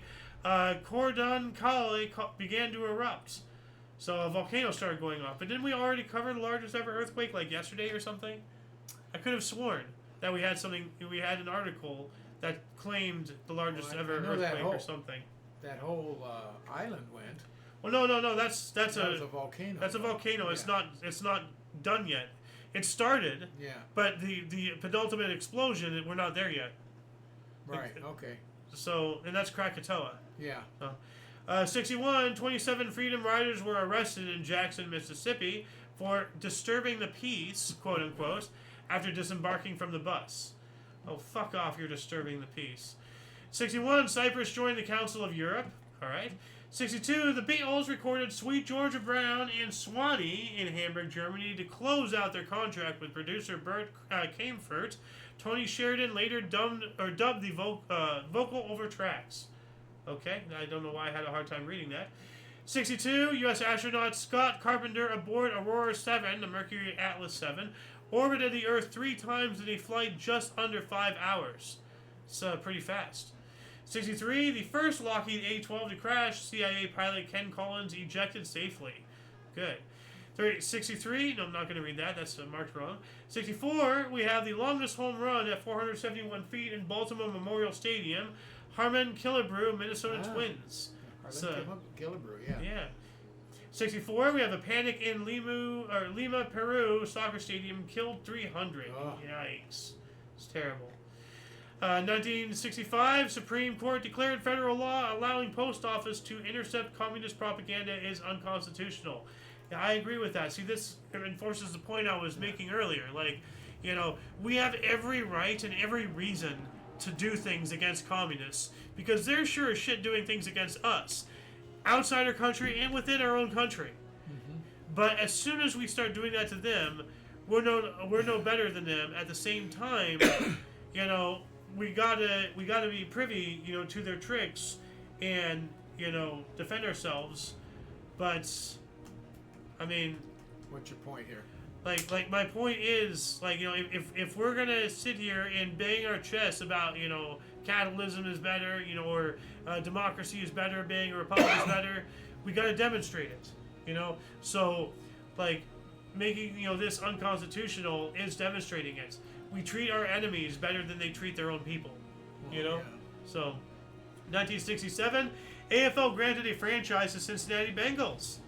Cordon Cali began to erupt. So a volcano started going off. But didn't we already cover the largest ever earthquake like yesterday or something? I could have sworn that we had an article that claimed the largest ever earthquake or something. That whole island went. Well, no. That's a volcano. That's a volcano. Yeah. It's not done yet. It started. Yeah. But the penultimate explosion, we're not there yet. Right. Okay. So, and that's Krakatoa. Yeah. 61, 27 Freedom Riders were arrested in Jackson, Mississippi for disturbing the peace, quote unquote, after disembarking from the bus. Oh, fuck off, you're disturbing the peace. 61, Cyprus joined the Council of Europe. All right. 62, the Beatles recorded Sweet Georgia Brown and Swanee in Hamburg, Germany to close out their contract with producer Bert Kaempfert. Tony Sheridan later dubbed the vocal over tracks. Okay, I don't know why I had a hard time reading that. 62, U.S. astronaut Scott Carpenter aboard Aurora 7, the Mercury Atlas 7, orbited the Earth 3 times in a flight just under 5 hours. It's pretty fast. 63, the first Lockheed A-12 to crash, CIA pilot Ken Collins ejected safely. Good. 63, no, I'm not going to read that. That's marked wrong. 64, we have the longest home run at 471 feet in Baltimore Memorial Stadium. Harmon Killebrew, Minnesota Twins. Killebrew, yeah. Yeah. 64, we have a panic in Lima, Peru soccer stadium, killed 300. Oh. Yikes. It's terrible. 1965, Supreme Court declared federal law allowing post office to intercept communist propaganda is unconstitutional. Yeah, I agree with that. See, this enforces the point I was making earlier. Like, you know, we have every right and every reason to do things against communists because they're sure as shit doing things against us, outside our country and within our own country. Mm-hmm. But as soon as we start doing that to them, we're no better than them. At the same time, you know, we gotta be privy, you know, to their tricks and, you know, defend ourselves. But I mean, what's your point here? Like my point is, like, you know, if we're gonna sit here and bang our chests about, you know, capitalism is better, you know, or democracy is better, being a republic is better, we gotta demonstrate it, you know. So, like, making this unconstitutional is demonstrating it. We treat our enemies better than they treat their own people. Yeah. So 1967, AFL granted a franchise to Cincinnati Bengals.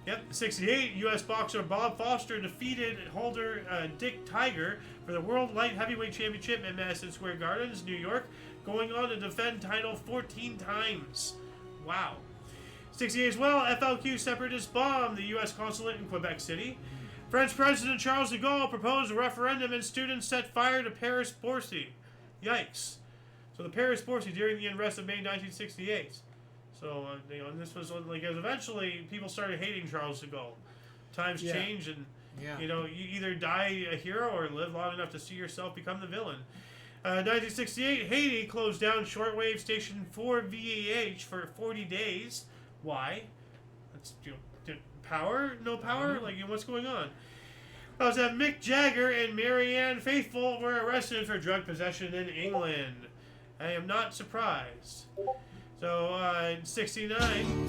Yep. 68, U.S. boxer Bob Foster defeated holder Dick Tiger for the World Light Heavyweight Championship at Madison Square Gardens, New York, going on to defend title 14 times. Wow. 68 as well, FLQ separatists bombed the U.S. consulate in Quebec City. French President Charles de Gaulle proposed a referendum and students set fire to Paris Bourse. Yikes. So the Paris Bourse during the unrest of May 1968. So, and this was like, eventually people started hating Charles de Gaulle. Times change, and you either die a hero or live long enough to see yourself become the villain. 1968, Haiti closed down shortwave station 4VAH for 40 days. Why? That's power? No power? Like, what's going on? Was that Mick Jagger and Marianne Faithfull were arrested for drug possession in England. I am not surprised. So, in 69,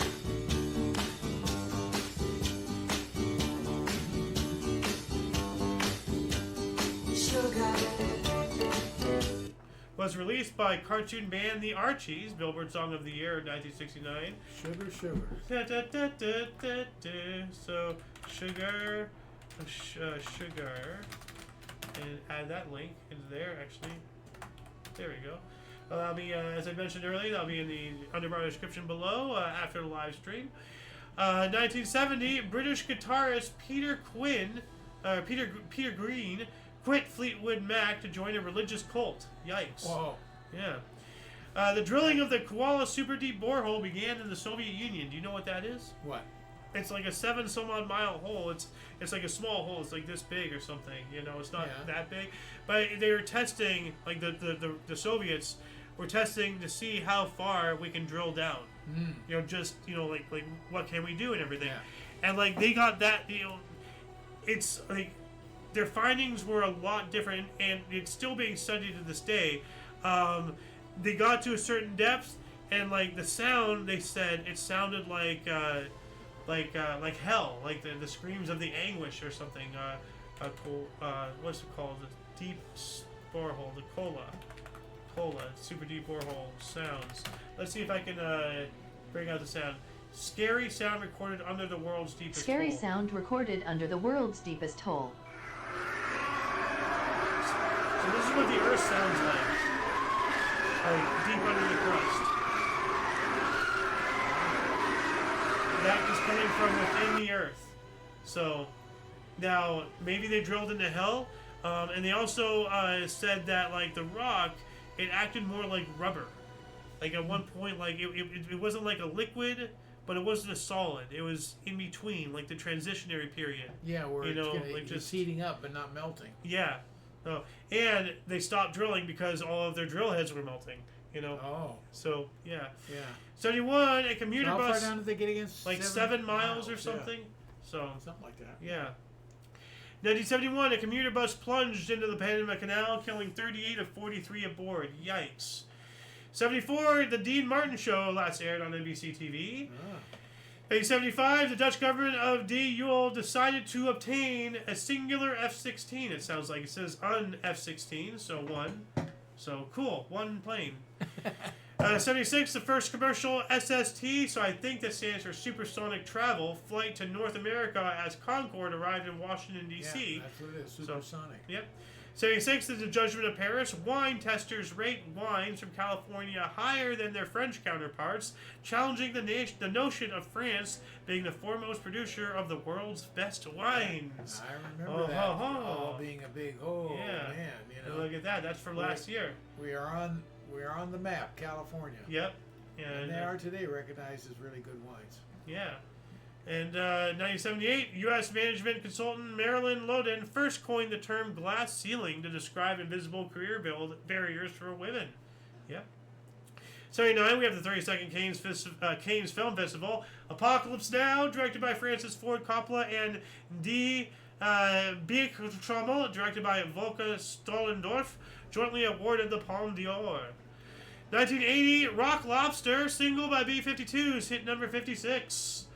was released by cartoon band The Archies, Billboard Song of the Year in 1969. Sugar, sugar. Da, da, da, da, da, da. So, sugar, sugar, and add that link into there, actually. There we go. That'll be, as I mentioned earlier, that'll be in the under my description below after the live stream. 1970, British guitarist Peter Green quit Fleetwood Mac to join a religious cult. Yikes. Whoa. Yeah. The drilling of the Kola Superdeep borehole began in the Soviet Union. Do you know what that is? What? It's like a 7-some-odd mile hole. It's like a small hole. It's like this big or something. It's not that big. But they were testing, like the Soviets were testing to see how far we can drill down. Like what can we do and everything. Yeah. And like they got that, it's like their findings were a lot different, and it's still being studied to this day. They got to a certain depth, and like the sound, they said it sounded like hell, like the screams of the anguish or something. What's it called? The deep borehole, the Kola, super deep borehole sounds. Let's see if I can bring out the sound. Scary sound recorded under the world's deepest hole. Scary sound recorded under the world's deepest hole. So this is what the Earth sounds like deep under the crust. That is coming from within the Earth. So now maybe they drilled into hell, and they also said that like the rock, it acted more like rubber. Like at one point, like it wasn't like a liquid, but it wasn't a solid. It was in between, like the transitionary period. Yeah, where it's just heating up but not melting. Yeah. Oh, and they stopped drilling because all of their drill heads were melting. Oh. So yeah. Yeah. 71, a commuter How bus. far down did they get against? Like 7 miles or something. Yeah. So something like that. Yeah. 1971, a commuter bus plunged into the Panama Canal, killing 38 of 43 aboard. Yikes. 74, the Dean Martin Show last aired on NBC TV. 1975, the Dutch government of De Yule decided to obtain a singular F-16. It sounds like it says un F-16, so one. So cool, one plane. 76, the first commercial SST, so I think that stands for Supersonic Travel, flight to North America as Concorde arrived in Washington, D.C. Yeah, that's what it is, supersonic. Yep. 76 is the Judgment of Paris. Wine testers rate wines from California higher than their French counterparts, challenging the notion of France being the foremost producer of the world's best wines. I remember that. All being a big, man, Look at that. That's from last year. We are on the map, California. Yep. And they are today recognized as really good wines. Yeah. And 1978, U.S. management consultant Marilyn Loden first coined the term glass ceiling to describe invisible career barriers for women. Yep. 79, we have the 32nd Cannes Film Festival. Apocalypse Now, directed by Francis Ford Coppola, and Die Biertrommel, directed by Volker Stollendorf, jointly awarded the Palme d'Or. 1980, Rock Lobster, single by B-52s, hit number 56.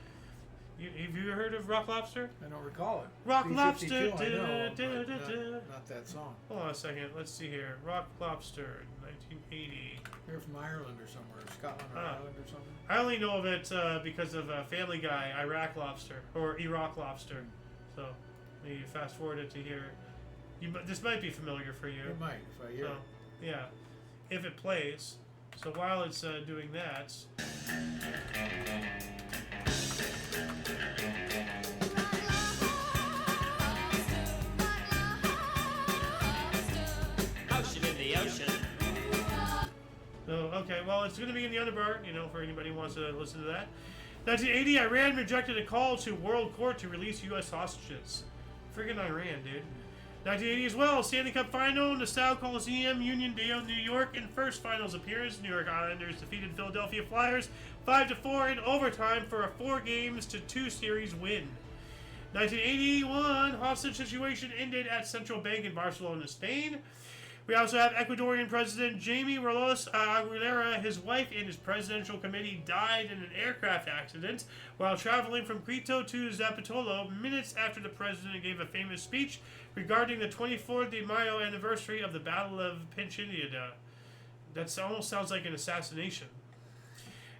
Have you heard of Rock Lobster? I don't recall it. Rock B-52, Lobster. I know, but not that song. Hold on a second. Let's see here. Rock Lobster, 1980. They're from Ireland or somewhere, Scotland or Ireland or something. I only know of it because of Family Guy, Iraq Lobster, or Iraq Lobster. So, maybe fast forward it to here. This might be familiar for you. It might, if I hear it. Yeah, if it plays. So while it's doing that... Ocean in the ocean. So, okay, well, it's going to be in the underbar, for anybody who wants to listen to that. 1980, Iran rejected a call to world court to release U.S. hostages. Friggin' Iran, dude. 1980 as well, Stanley Cup Final, Nassau Coliseum, Uniondale, New York, in first finals appearance. New York Islanders defeated Philadelphia Flyers 5-4 in overtime for a 4-2 series win. 1981, hostage situation ended at Central Bank in Barcelona, Spain. We also have Ecuadorian President Jaime Rolos Aguilera. His wife and his presidential committee died in an aircraft accident while traveling from Quito to Zapatolo minutes after the president gave a famous speech regarding the 24th de Mayo anniversary of the Battle of Pinchineda. That almost sounds like an assassination.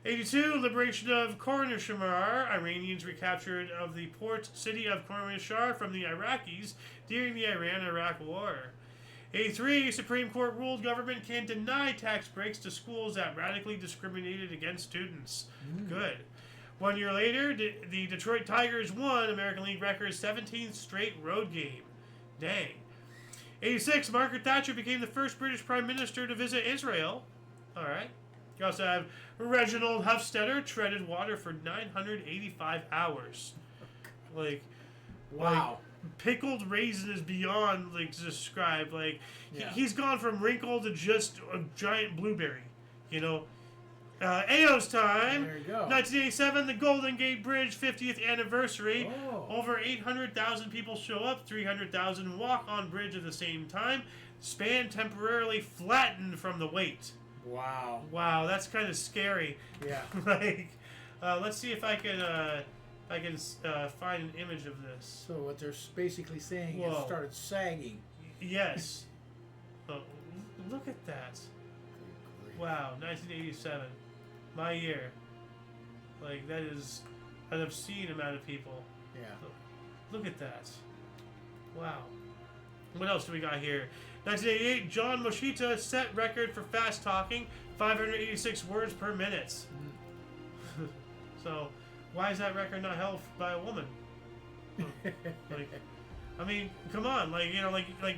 82, liberation of Koranashmar. Iranians recaptured of the port city of Koranashmar from the Iraqis during the Iran-Iraq War. 83, Supreme Court ruled government can deny tax breaks to schools that radically discriminated against students. Good. 1 year later, the Detroit Tigers won American League record's 17th straight road game. Dang. 86, Margaret Thatcher became the first British Prime Minister to visit Israel. Alright. You also have Reginald Hofstadter treaded water for 985 hours. Wow. Pickled raisin is beyond to describe. He's gone from wrinkle to just a giant blueberry. Ao's time. There you go. 1987, the Golden Gate Bridge 50th anniversary. Oh. Over 800,000 people show up. 300,000 walk on bridge at the same time. Span temporarily flattened from the weight. Wow. Wow, that's kind of scary. Yeah. Let's see if I can. Find an image of this. So what they're basically saying is it started sagging. Yes. Oh, look at that. Wow, 1987. My year. That is an obscene amount of people. Yeah. Look at that. Wow. What else do we got here? 1988, John Moshita set record for fast talking, 586 words per minute. So... why is that record not held by a woman? Come on,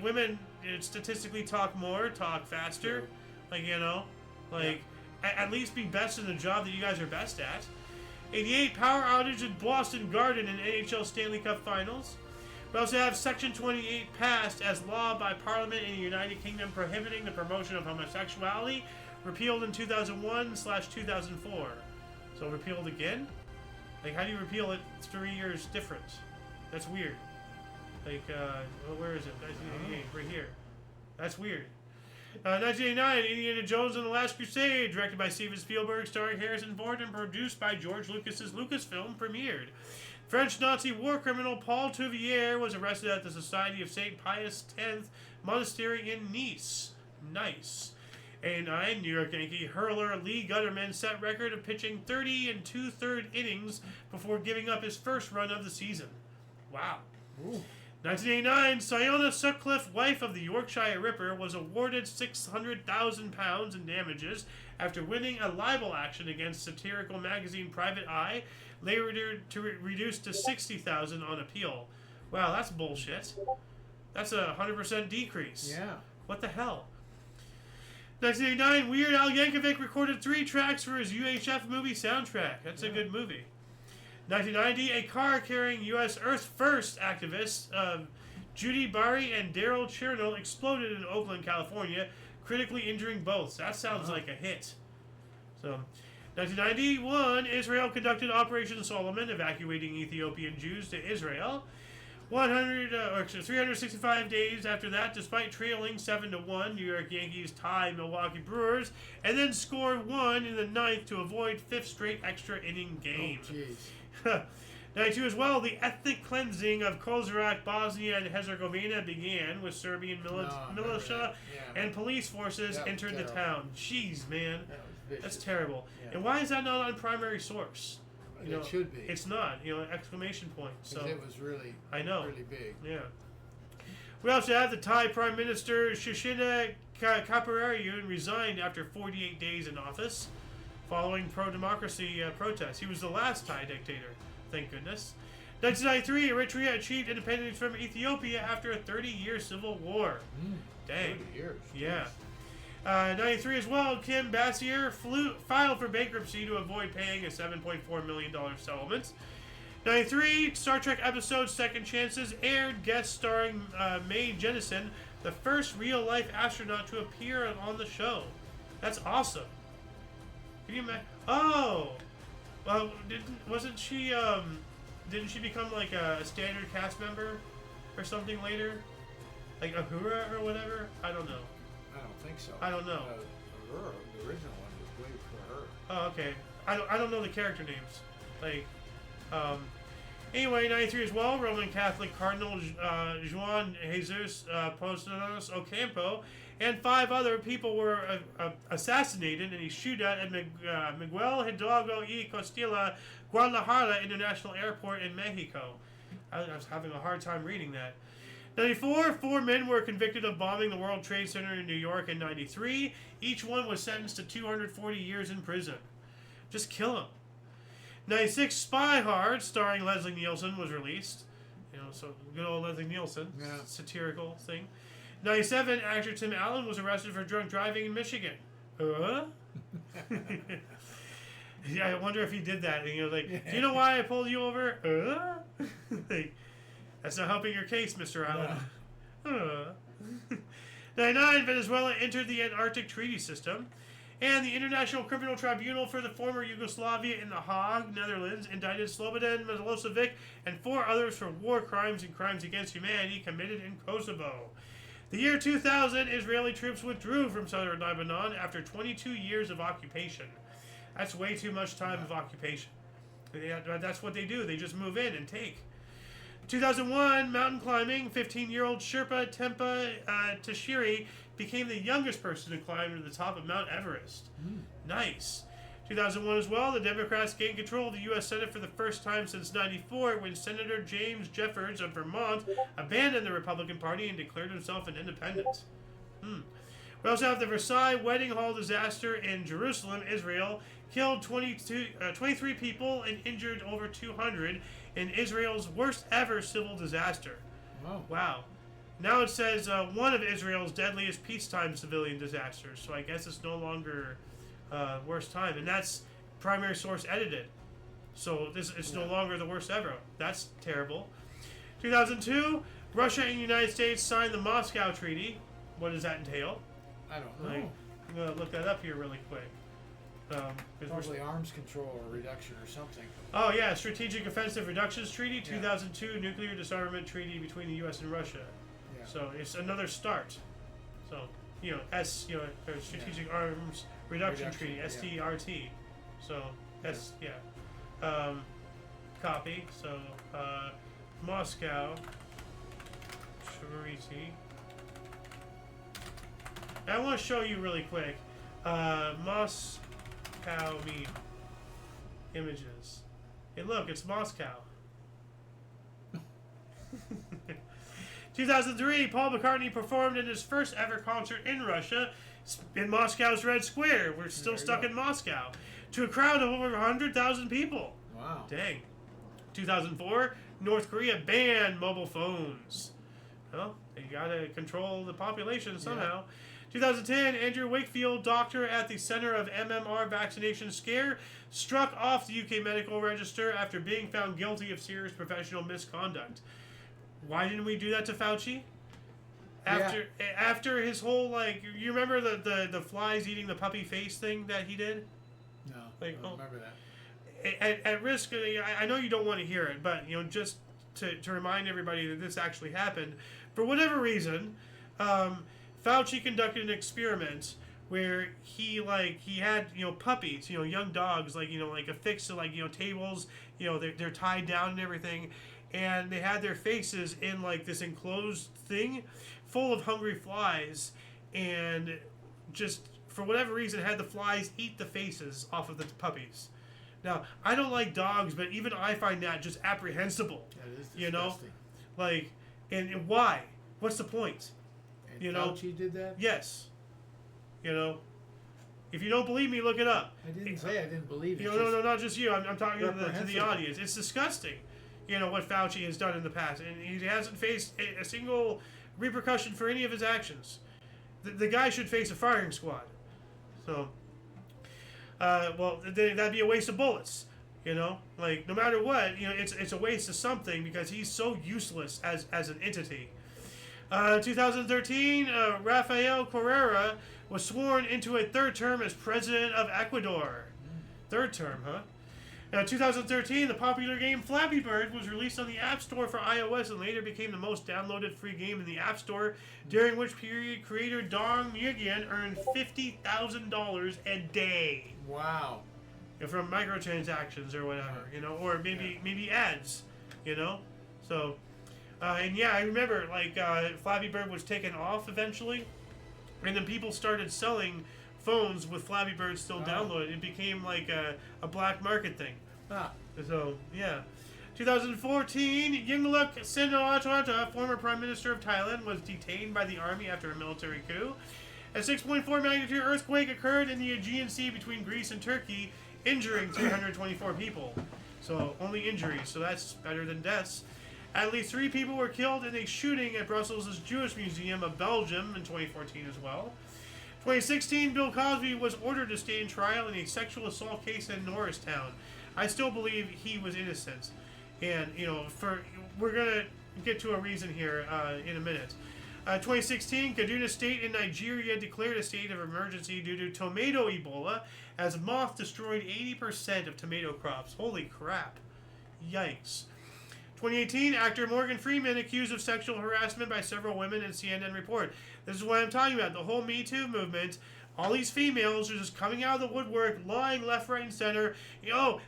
women statistically talk more, talk faster, at least be best in the job that you guys are best at. 88, power outage at Boston Garden in NHL Stanley Cup Finals. We also have Section 28 passed as law by Parliament in the United Kingdom prohibiting the promotion of homosexuality, repealed in 2001/2004. So repealed again? How do you repeal it 3 years different? That's weird. Where is it? 1988, right here. That's weird. 1989, Indiana Jones and the Last Crusade, directed by Steven Spielberg, starring Harrison Ford, and produced by George Lucas's Lucasfilm, premiered. French Nazi war criminal Paul Touvier was arrested at the Society of St. Pius X monastery in Nice. Nice. 89, New York Yankee hurler Lee Gutterman set record of pitching 30 2/3 innings before giving up his first run of the season. Wow. Ooh. 1989, Siona Sutcliffe, wife of the Yorkshire Ripper, was awarded £600,000 in damages after winning a libel action against satirical magazine Private Eye, later reduced to $60,000 on appeal. Wow, that's bullshit. That's a 100% decrease. Yeah. What the hell? 1989, Weird Al Yankovic recorded 3 tracks for his UHF movie soundtrack. That's a good movie. 1990, a car carrying U.S. Earth First activists Judy Barry and Daryl Chernow exploded in Oakland, California, critically injuring both. That sounds like a hit. So, 1991, Israel conducted Operation Solomon, evacuating Ethiopian Jews to Israel. 365 days after that, despite trailing 7-1, New York Yankees tied Milwaukee Brewers, and then scored 1 in the 9th to avoid 5th straight extra inning game. Oh, jeez. 92 as well, the ethnic cleansing of Kozrak, Bosnia, and Herzegovina began with Serbian militia and police forces entered the town. Jeez, man. That's terrible. Yeah. And why is that not on primary source? It should be. It's not. Exclamation point. So it was really, I know. really big. Yeah. We also have the Thai Prime Minister Shishinda Kaparayun resigned after 48 days in office following pro-democracy protests. He was the last Thai dictator. Thank goodness. 1993, Eritrea achieved independence from Ethiopia after a 30-year civil war. Dang. 30 years. Yeah. 93 as well, Kim Basier filed for bankruptcy to avoid paying a $7.4 million settlement. 93, Star Trek episode Second Chances aired, guest starring Mae Jemison, the first real-life astronaut to appear on the show. That's awesome. Can you imagine? Oh! Well, didn't she become like a standard cast member or something later? Like Uhura or whatever? I don't know. I don't think so. I don't know. The original one was way for her. Oh, okay. I don't know the character names. Like, anyway, 93 as well, Roman Catholic Cardinal Juan Jesus Posadas Ocampo and 5 other people were assassinated in a shootout at Miguel Hidalgo y Costilla Guadalajara International Airport in Mexico. I was having a hard time reading that. 94, 4 men were convicted of bombing the World Trade Center in New York in 93. Each one was sentenced to 240 years in prison. Just kill them. 96, Spy Hard, starring Leslie Nielsen, was released. So good old Leslie Nielsen. Yeah. Satirical thing. 97, actor Tim Allen was arrested for drunk driving in Michigan. Yeah, I wonder if he did that. And do you know why I pulled you over? That's not helping your case, Mr. Allen. 99, Venezuela entered the Antarctic Treaty System. And the International Criminal Tribunal for the former Yugoslavia in The Hague, Netherlands, indicted Slobodan Milosevic and 4 others for war crimes and crimes against humanity committed in Kosovo. The year 2000, Israeli troops withdrew from southern Lebanon after 22 years of occupation. That's way too much time of occupation. That's what they do. They just move in and take. 2001, mountain climbing, 15-year-old Sherpa Tempa Tashiri became the youngest person to climb to the top of Mount Everest. Nice. 2001 as well, the Democrats gained control of the U.S. Senate for the first time since 94 when Senator James Jeffords of Vermont abandoned the Republican Party and declared himself an independent. We also have the Versailles Wedding Hall disaster in Jerusalem, Israel, killed 23 people and injured over 200 in Israel's worst ever civil disaster. Wow. Now it says one of Israel's deadliest peacetime civilian disasters, so I guess it's no longer worst time, and that's primary source edited. So it's no longer the worst ever. That's terrible. 2002, Russia and the United States signed the Moscow Treaty. What does that entail? I don't know. I'm going to look that up here really quick. Probably arms control or reduction or something. Oh, yeah, Strategic Offensive Reductions Treaty, 2002, Nuclear Disarmament Treaty between the U.S. and Russia. Yeah. So it's another start. So, Strategic Arms Reduction Treaty, STRT. So, that's, copy. So, Moscow Treaty. I want to show you really quick. Moscow images. Hey, look, it's Moscow. 2003, Paul McCartney performed in his first ever concert in Russia, in Moscow's Red Square. We're still stuck in Moscow. To a crowd of over 100,000 people. Wow. Dang. 2004, North Korea banned mobile phones. Well, they gotta control the population somehow. 2010, Andrew Wakefield, doctor at the Center of MMR Vaccination Scare, struck off the UK Medical Register after being found guilty of serious professional misconduct. Why didn't we do that to Fauci? After his whole, you remember the flies eating the puppy face thing that he did? No, I don't remember that. At risk, I know you don't want to hear it, but just to remind everybody that this actually happened, for whatever reason, Fauci conducted an experiment where he had puppies, young dogs, like affixed to tables, they're tied down and everything, and they had their faces in like this enclosed thing full of hungry flies, and just for whatever reason had the flies eat the faces off of the puppies. Now, I don't like dogs, but even I find that just apprehensible. That is disgusting. Like, and why? What's the point? And Fauci did that? Yes. If you don't believe me, look it up. I didn't say I didn't believe it. No, not just you. I'm talking to the audience. It's disgusting, what Fauci has done in the past. And he hasn't faced a single repercussion for any of his actions. The guy should face a firing squad. So, that'd be a waste of bullets. Like, no matter what, it's a waste of something because he's so useless as an entity. 2013, Rafael Correa was sworn into a third term as president of Ecuador. Third term, huh? 2013, the popular game Flappy Bird was released on the App Store for iOS and later became the most downloaded free game in the App Store, during which period creator Dong Nguyen earned $50,000 a day. Wow. From microtransactions or whatever, or maybe ads, So, and yeah, I remember Flappy Bird was taken off eventually, and then people started selling phones with Flappy Bird still downloaded. It became like a black market thing. So, yeah. 2014, Yingluck Shinawatra, former Prime Minister of Thailand, was detained by the army after a military coup. A 6.4 magnitude earthquake occurred in the Aegean Sea between Greece and Turkey, injuring 324 people. So, only injuries, so that's better than deaths. At least 3 people were killed in a shooting at Brussels' Jewish Museum of Belgium in 2014 as well. 2016, Bill Cosby was ordered to stand trial in a sexual assault case in Norristown. I still believe he was innocent. And, we're going to get to a reason here in a minute. 2016, Kaduna State in Nigeria declared a state of emergency due to tomato Ebola as moth destroyed 80% of tomato crops. Holy crap. Yikes. 2018, actor Morgan Freeman accused of sexual harassment by several women in CNN report. This is what I'm talking about. The whole Me Too movement. All these females are just coming out of the woodwork, lying left, right, and center.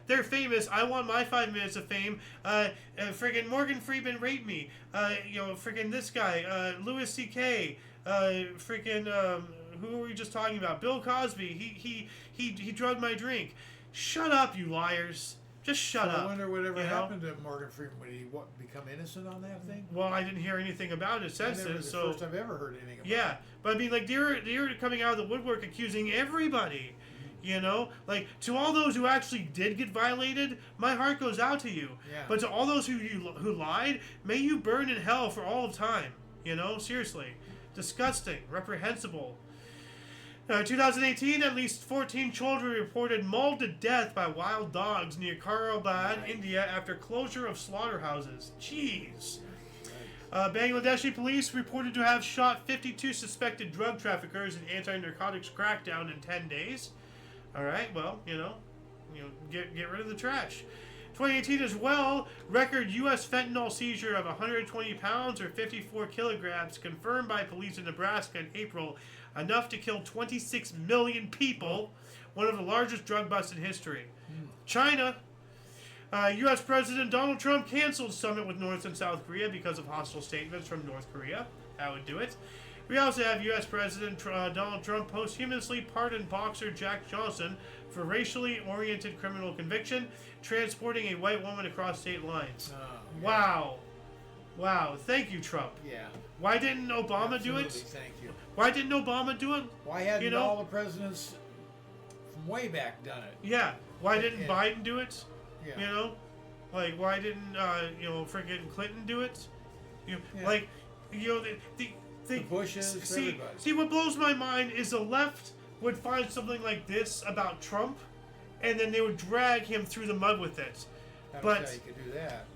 They're famous. I want my 5 minutes of fame. Friggin' Morgan Freeman raped me. Friggin' this guy, Louis C.K. Who were we just talking about? Bill Cosby. He drugged my drink. Shut up, you liars. Just shut up. I wonder whatever happened to Morgan Freeman. Would he become innocent on that thing? Well, I didn't hear anything about it since then. It's the first I've ever heard anything about it. Yeah, but I mean, they're coming out of the woodwork accusing everybody. To all those who actually did get violated, my heart goes out to you. Yeah. But to all those who lied, may you burn in hell for all of time. Seriously. Disgusting. Reprehensible. 2018, at least 14 children reported mauled to death by wild dogs near Karabad, India, after closure of slaughterhouses. Jeez. Bangladeshi police reported to have shot 52 suspected drug traffickers in anti-narcotics crackdown in 10 days. All right, well, get rid of the trash. 2018 as well, record U.S. fentanyl seizure of 120 pounds or 54 kilograms confirmed by police in Nebraska in April, enough to kill 26 million people, one of the largest drug busts in history. China, U.S. President Donald Trump canceled summit with North and South Korea because of hostile statements from North Korea. That would do it. We also have U.S. President Donald Trump posthumously pardoned boxer Jack Johnson for racially oriented criminal conviction, transporting a white woman across state lines. Wow. Wow. Thank you, Trump. Yeah. Why didn't Obama do it? Thank you. Why didn't Obama do it? Why hadn't all the presidents from way back done it? Yeah. Why didn't Biden do it? Yeah. Why didn't freaking Clinton do it? The Bushes, everybody. See, what blows my mind is the left would find something like this about Trump, and then they would drag him through the mud with it. I don't know how you could do that.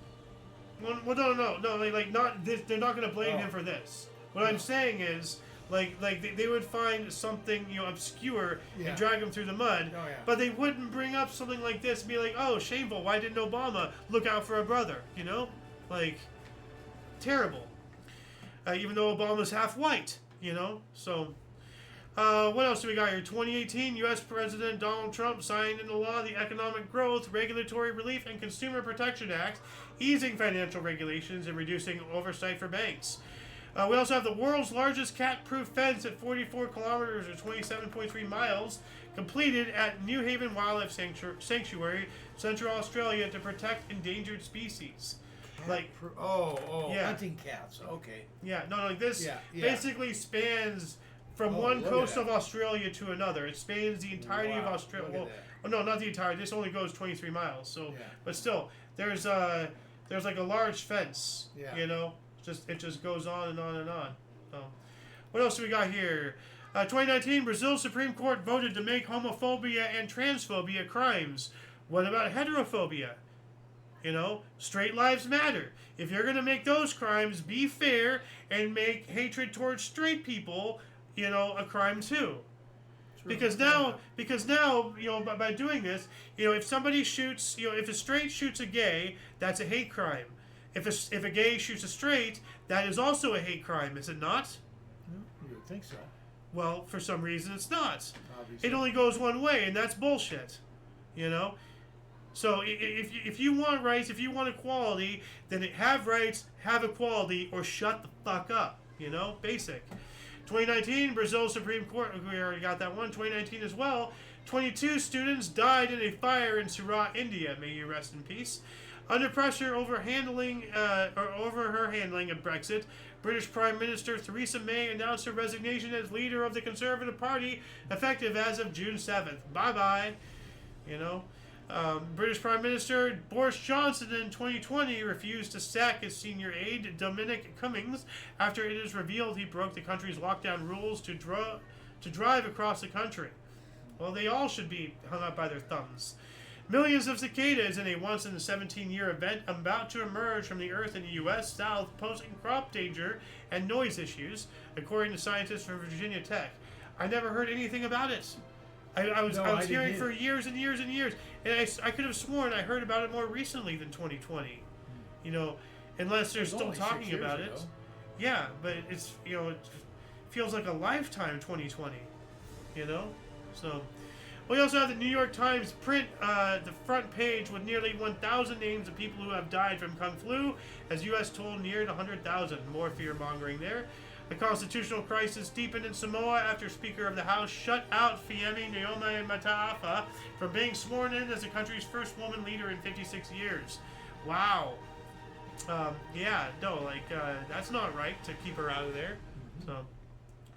Well, no, not this. They're not going to blame him for this. What I'm saying is, they would find something obscure and drag him through the mud, but they wouldn't bring up something like this and be like, oh, shameful. Why didn't Obama look out for a brother? Terrible. Even though Obama's half white, so. What else do we got here? 2018, U.S. President Donald Trump signed into law the Economic Growth, Regulatory Relief, and Consumer Protection Act, easing financial regulations and reducing oversight for banks. We also have the world's largest cat-proof fence at 44 kilometers or 27.3 miles, completed at New Haven Wildlife Sanctuary, Central Australia, to protect endangered species. Yeah. Hunting cats. Okay. Yeah, no, this basically spans from one look coast at of Australia to another. It spans the entirety of Australia. Look at Well, no, not the entire. This only goes 23 miles. So, Yeah. but still, there's like a large fence. Yeah. You know, it just goes on and on and on. What else do we got here? 2019, Brazil's Supreme Court voted to make homophobia and transphobia crimes. What about heterophobia? You know, straight lives matter. If you're going to make those crimes, be fair and make hatred towards straight people, you know, a crime too. Because now, you know, by doing this, you know, if somebody shoots, you know, if a straight shoots a gay, that's a hate crime. If a gay shoots a straight, that is also a hate crime, is it not? You would think so. Well, for some reason it's not. Obviously. It only goes one way, and that's bullshit. You know? So if you want rights, if you want equality, then have rights, have equality, or shut the fuck up. You know? Basic. 2019, Brazil Supreme Court, we already got that one. 2019 as well. 22 students died in a fire in Surat, India. May you rest in peace. Under pressure over her handling of Brexit, British Prime Minister Theresa May announced her resignation as leader of the Conservative Party, effective as of June 7th. Bye-bye. You know? British Prime Minister Boris Johnson in 2020 refused to sack his senior aide, Dominic Cummings, after it is revealed he broke the country's lockdown rules to drive across the country. Well, they all should be hung up by their thumbs. Millions of cicadas in a once-in-a-17-year event about to emerge from the Earth in the U.S. South, posing crop danger and noise issues, according to scientists from Virginia Tech. I never heard anything about it. I was hearing for years and years and years, and I could have sworn I heard about it more recently than 2020. You know, unless they're still talking about it. Yeah, but it's, you know, it feels like a lifetime, 2020. You know, so. We also have the New York Times print the front page with nearly 1,000 names of people who have died from Kung Flu, as U.S. toll neared 100,000. More fear-mongering there. The constitutional crisis deepened in Samoa after Speaker of the House shut out Femi Naomi Mataafa from being sworn in as the country's first woman leader in 56 years. Wow. That's not right to keep her out of there. So,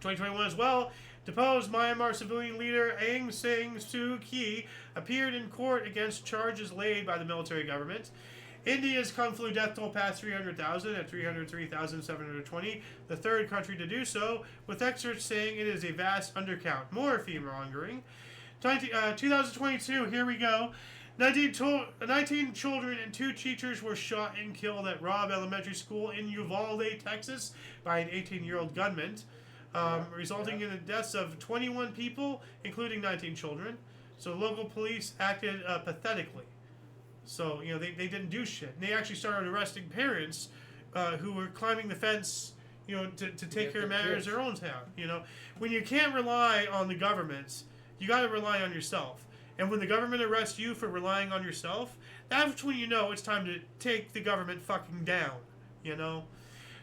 2021 as well. Deposed Myanmar civilian leader Aung San Suu Kyi appeared in court against charges laid by the military government. India's Kung Flu death toll passed 300,000 at 303,720, the third country to do so, with experts saying it is a vast undercount. More fear-mongering. 2022, here we go. 19 children and 2 teachers were shot and killed at Robb Elementary School in Uvalde, Texas, by an 18-year-old gunman. Resulting in the deaths of 21 people, including 19 children. So local police acted pathetically. So, you know, they didn't do shit. And they actually started arresting parents who were climbing the fence, you know, to take care of matters their own town. You know, when you can't rely on the government, you got to rely on yourself. And when the government arrests you for relying on yourself, that's when you know it's time to take the government fucking down, you know.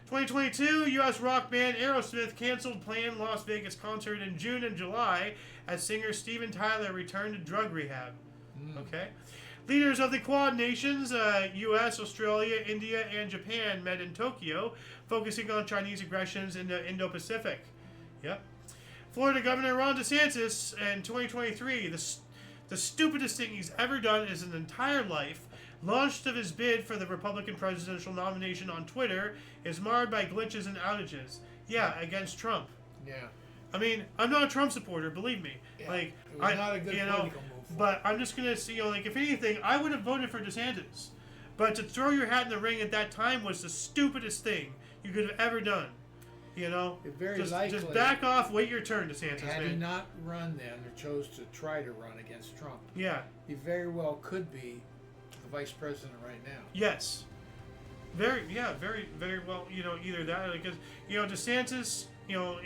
2022, U.S. rock band Aerosmith canceled planned Las Vegas concert in June and July as singer Steven Tyler returned to drug rehab. Okay. Leaders of the Quad Nations, U.S., Australia, India, and Japan met in Tokyo, focusing on Chinese aggressions in the Indo-Pacific. Yep. Florida Governor Ron DeSantis in 2023, the stupidest thing he's ever done in his entire life, launched of his bid for the Republican presidential nomination on Twitter, is marred by glitches and outages. Yeah, against Trump. Yeah. I mean, I'm not a Trump supporter, believe me. Yeah. Like, it was not a good political move. But I'm just gonna see, you know, like, if anything, I would have voted for DeSantis. But to throw your hat in the ring at that time was the stupidest thing you could have ever done. You know, just back off, wait your turn, DeSantis. Had he not run then, or chose to try to run against Trump, he very well could be the vice president right now. Yes, very well. You know, either that, because, you know, DeSantis, you know,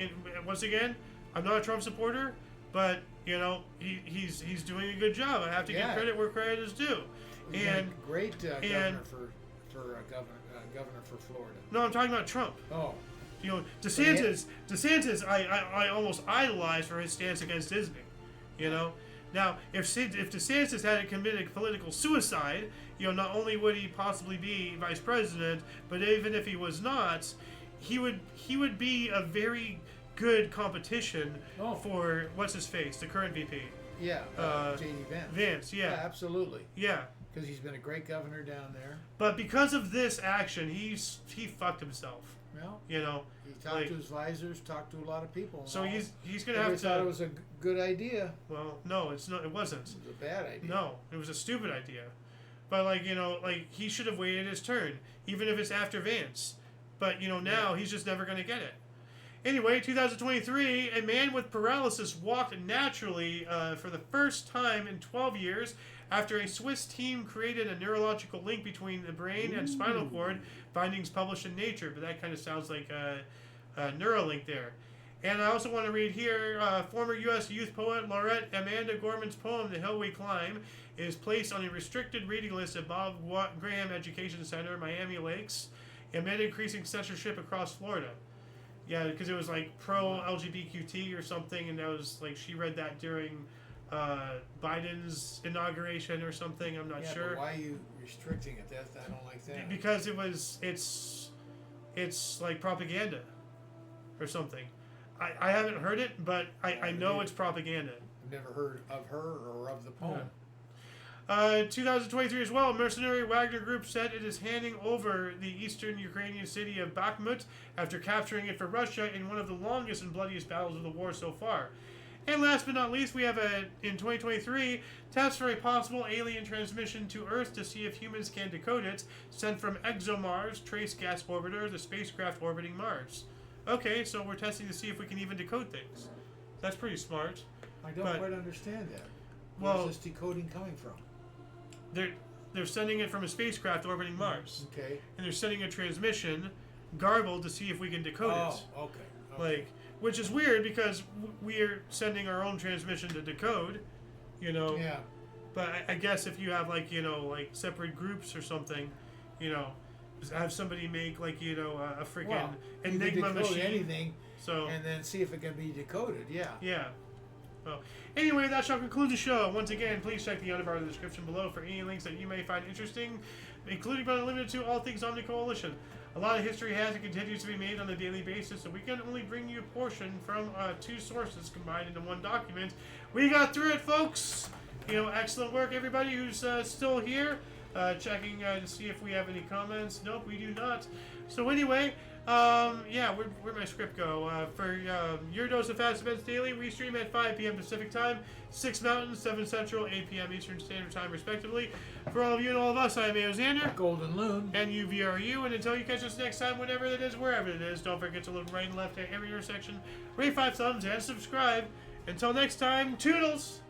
once again, I'm not a Trump supporter, but you know he's doing a good job. I have to give credit where credit is due. He's And a great governor for governor for Florida. no, I'm talking about Trump. Oh, You know, DeSantis, I almost idolize for his stance against Disney. You know, now if DeSantis had committed political suicide, you know, not only would he possibly be vice president, but even if he was not, he would be a very good competition for what's his face, the current VP. yeah, J.D. Vance. Vance, yeah, Absolutely. yeah. Because he's been a great governor down there. But because of this action, he fucked himself. Well, You know, he talked to his visors, talked to a lot of people. so he's gonna Everybody have to. thought it was a good idea. Well, no, it's not. It wasn't. It was a bad idea. No, it was a stupid idea. But like you know, like he should have waited his turn, even if it's after Vance. But you know, now he's just never gonna get it. Anyway, 2023, a man with paralysis walked naturally for the first time in 12 years after a Swiss team created a neurological link between the brain and spinal cord, findings published in Nature. But that kind of sounds like a Neuralink there. And I also want to read here, former U.S. youth poet Laurette Amanda Gorman's poem, The Hill We Climb, is placed on a restricted reading list at Bob Graham Education Center, Miami Lakes, amid increasing censorship across Florida. Yeah, because it was like pro-LGBTQT or something, and that was like she read that during Biden's inauguration or something. I'm not sure. But why are you restricting it? I don't like that. Because it's like propaganda or something. I haven't heard it, but I know it's propaganda. I've never heard of her or of the poem. 2023 as well, mercenary Wagner Group said it is handing over the eastern Ukrainian city of Bakhmut after capturing it for Russia in one of the longest and bloodiest battles of the war so far. And last but not least, we have in 2023, tests for a possible alien transmission to Earth to see if humans can decode it, sent from ExoMars, Trace Gas Orbiter, the spacecraft orbiting Mars. Okay, so we're testing to see if we can even decode things. That's pretty smart. I don't quite understand that. Well, where's this decoding coming from? They're sending it from a spacecraft orbiting Mars. Okay. And they're sending a transmission garbled to see if we can decode it. Okay. Like, which is weird because we're sending our own transmission to decode, you know. Yeah. But I guess if you have like, you know, like separate groups or something, you know, just have somebody make like, you know, a freaking Enigma machine. Anything, so and then see if it can be decoded. Yeah. Yeah. Well, anyway, that shall conclude the show. Once again, please check the other part of the description below for any links that you may find interesting, including but not limited to all things Omni Coalition. A lot of history has and continues to be made on a daily basis, so we can only bring you a portion from two sources combined into one document. We got through it, folks! You know, excellent work, everybody who's still here. Checking to see if we have any comments. Nope, we do not. So anyway, yeah, where'd my script go? For your dose of Fast Events Daily, we stream at 5 p.m. Pacific Time, 6 Mountain, 7 Central, 8 p.m. Eastern Standard Time, respectively. For all of you and all of us, I'm Xander. Golden Loon. And UVRU. And until you catch us next time, whenever it is, wherever it is, don't forget to look right and left at every intersection, rate 5 thumbs, and subscribe. Until next time, toodles!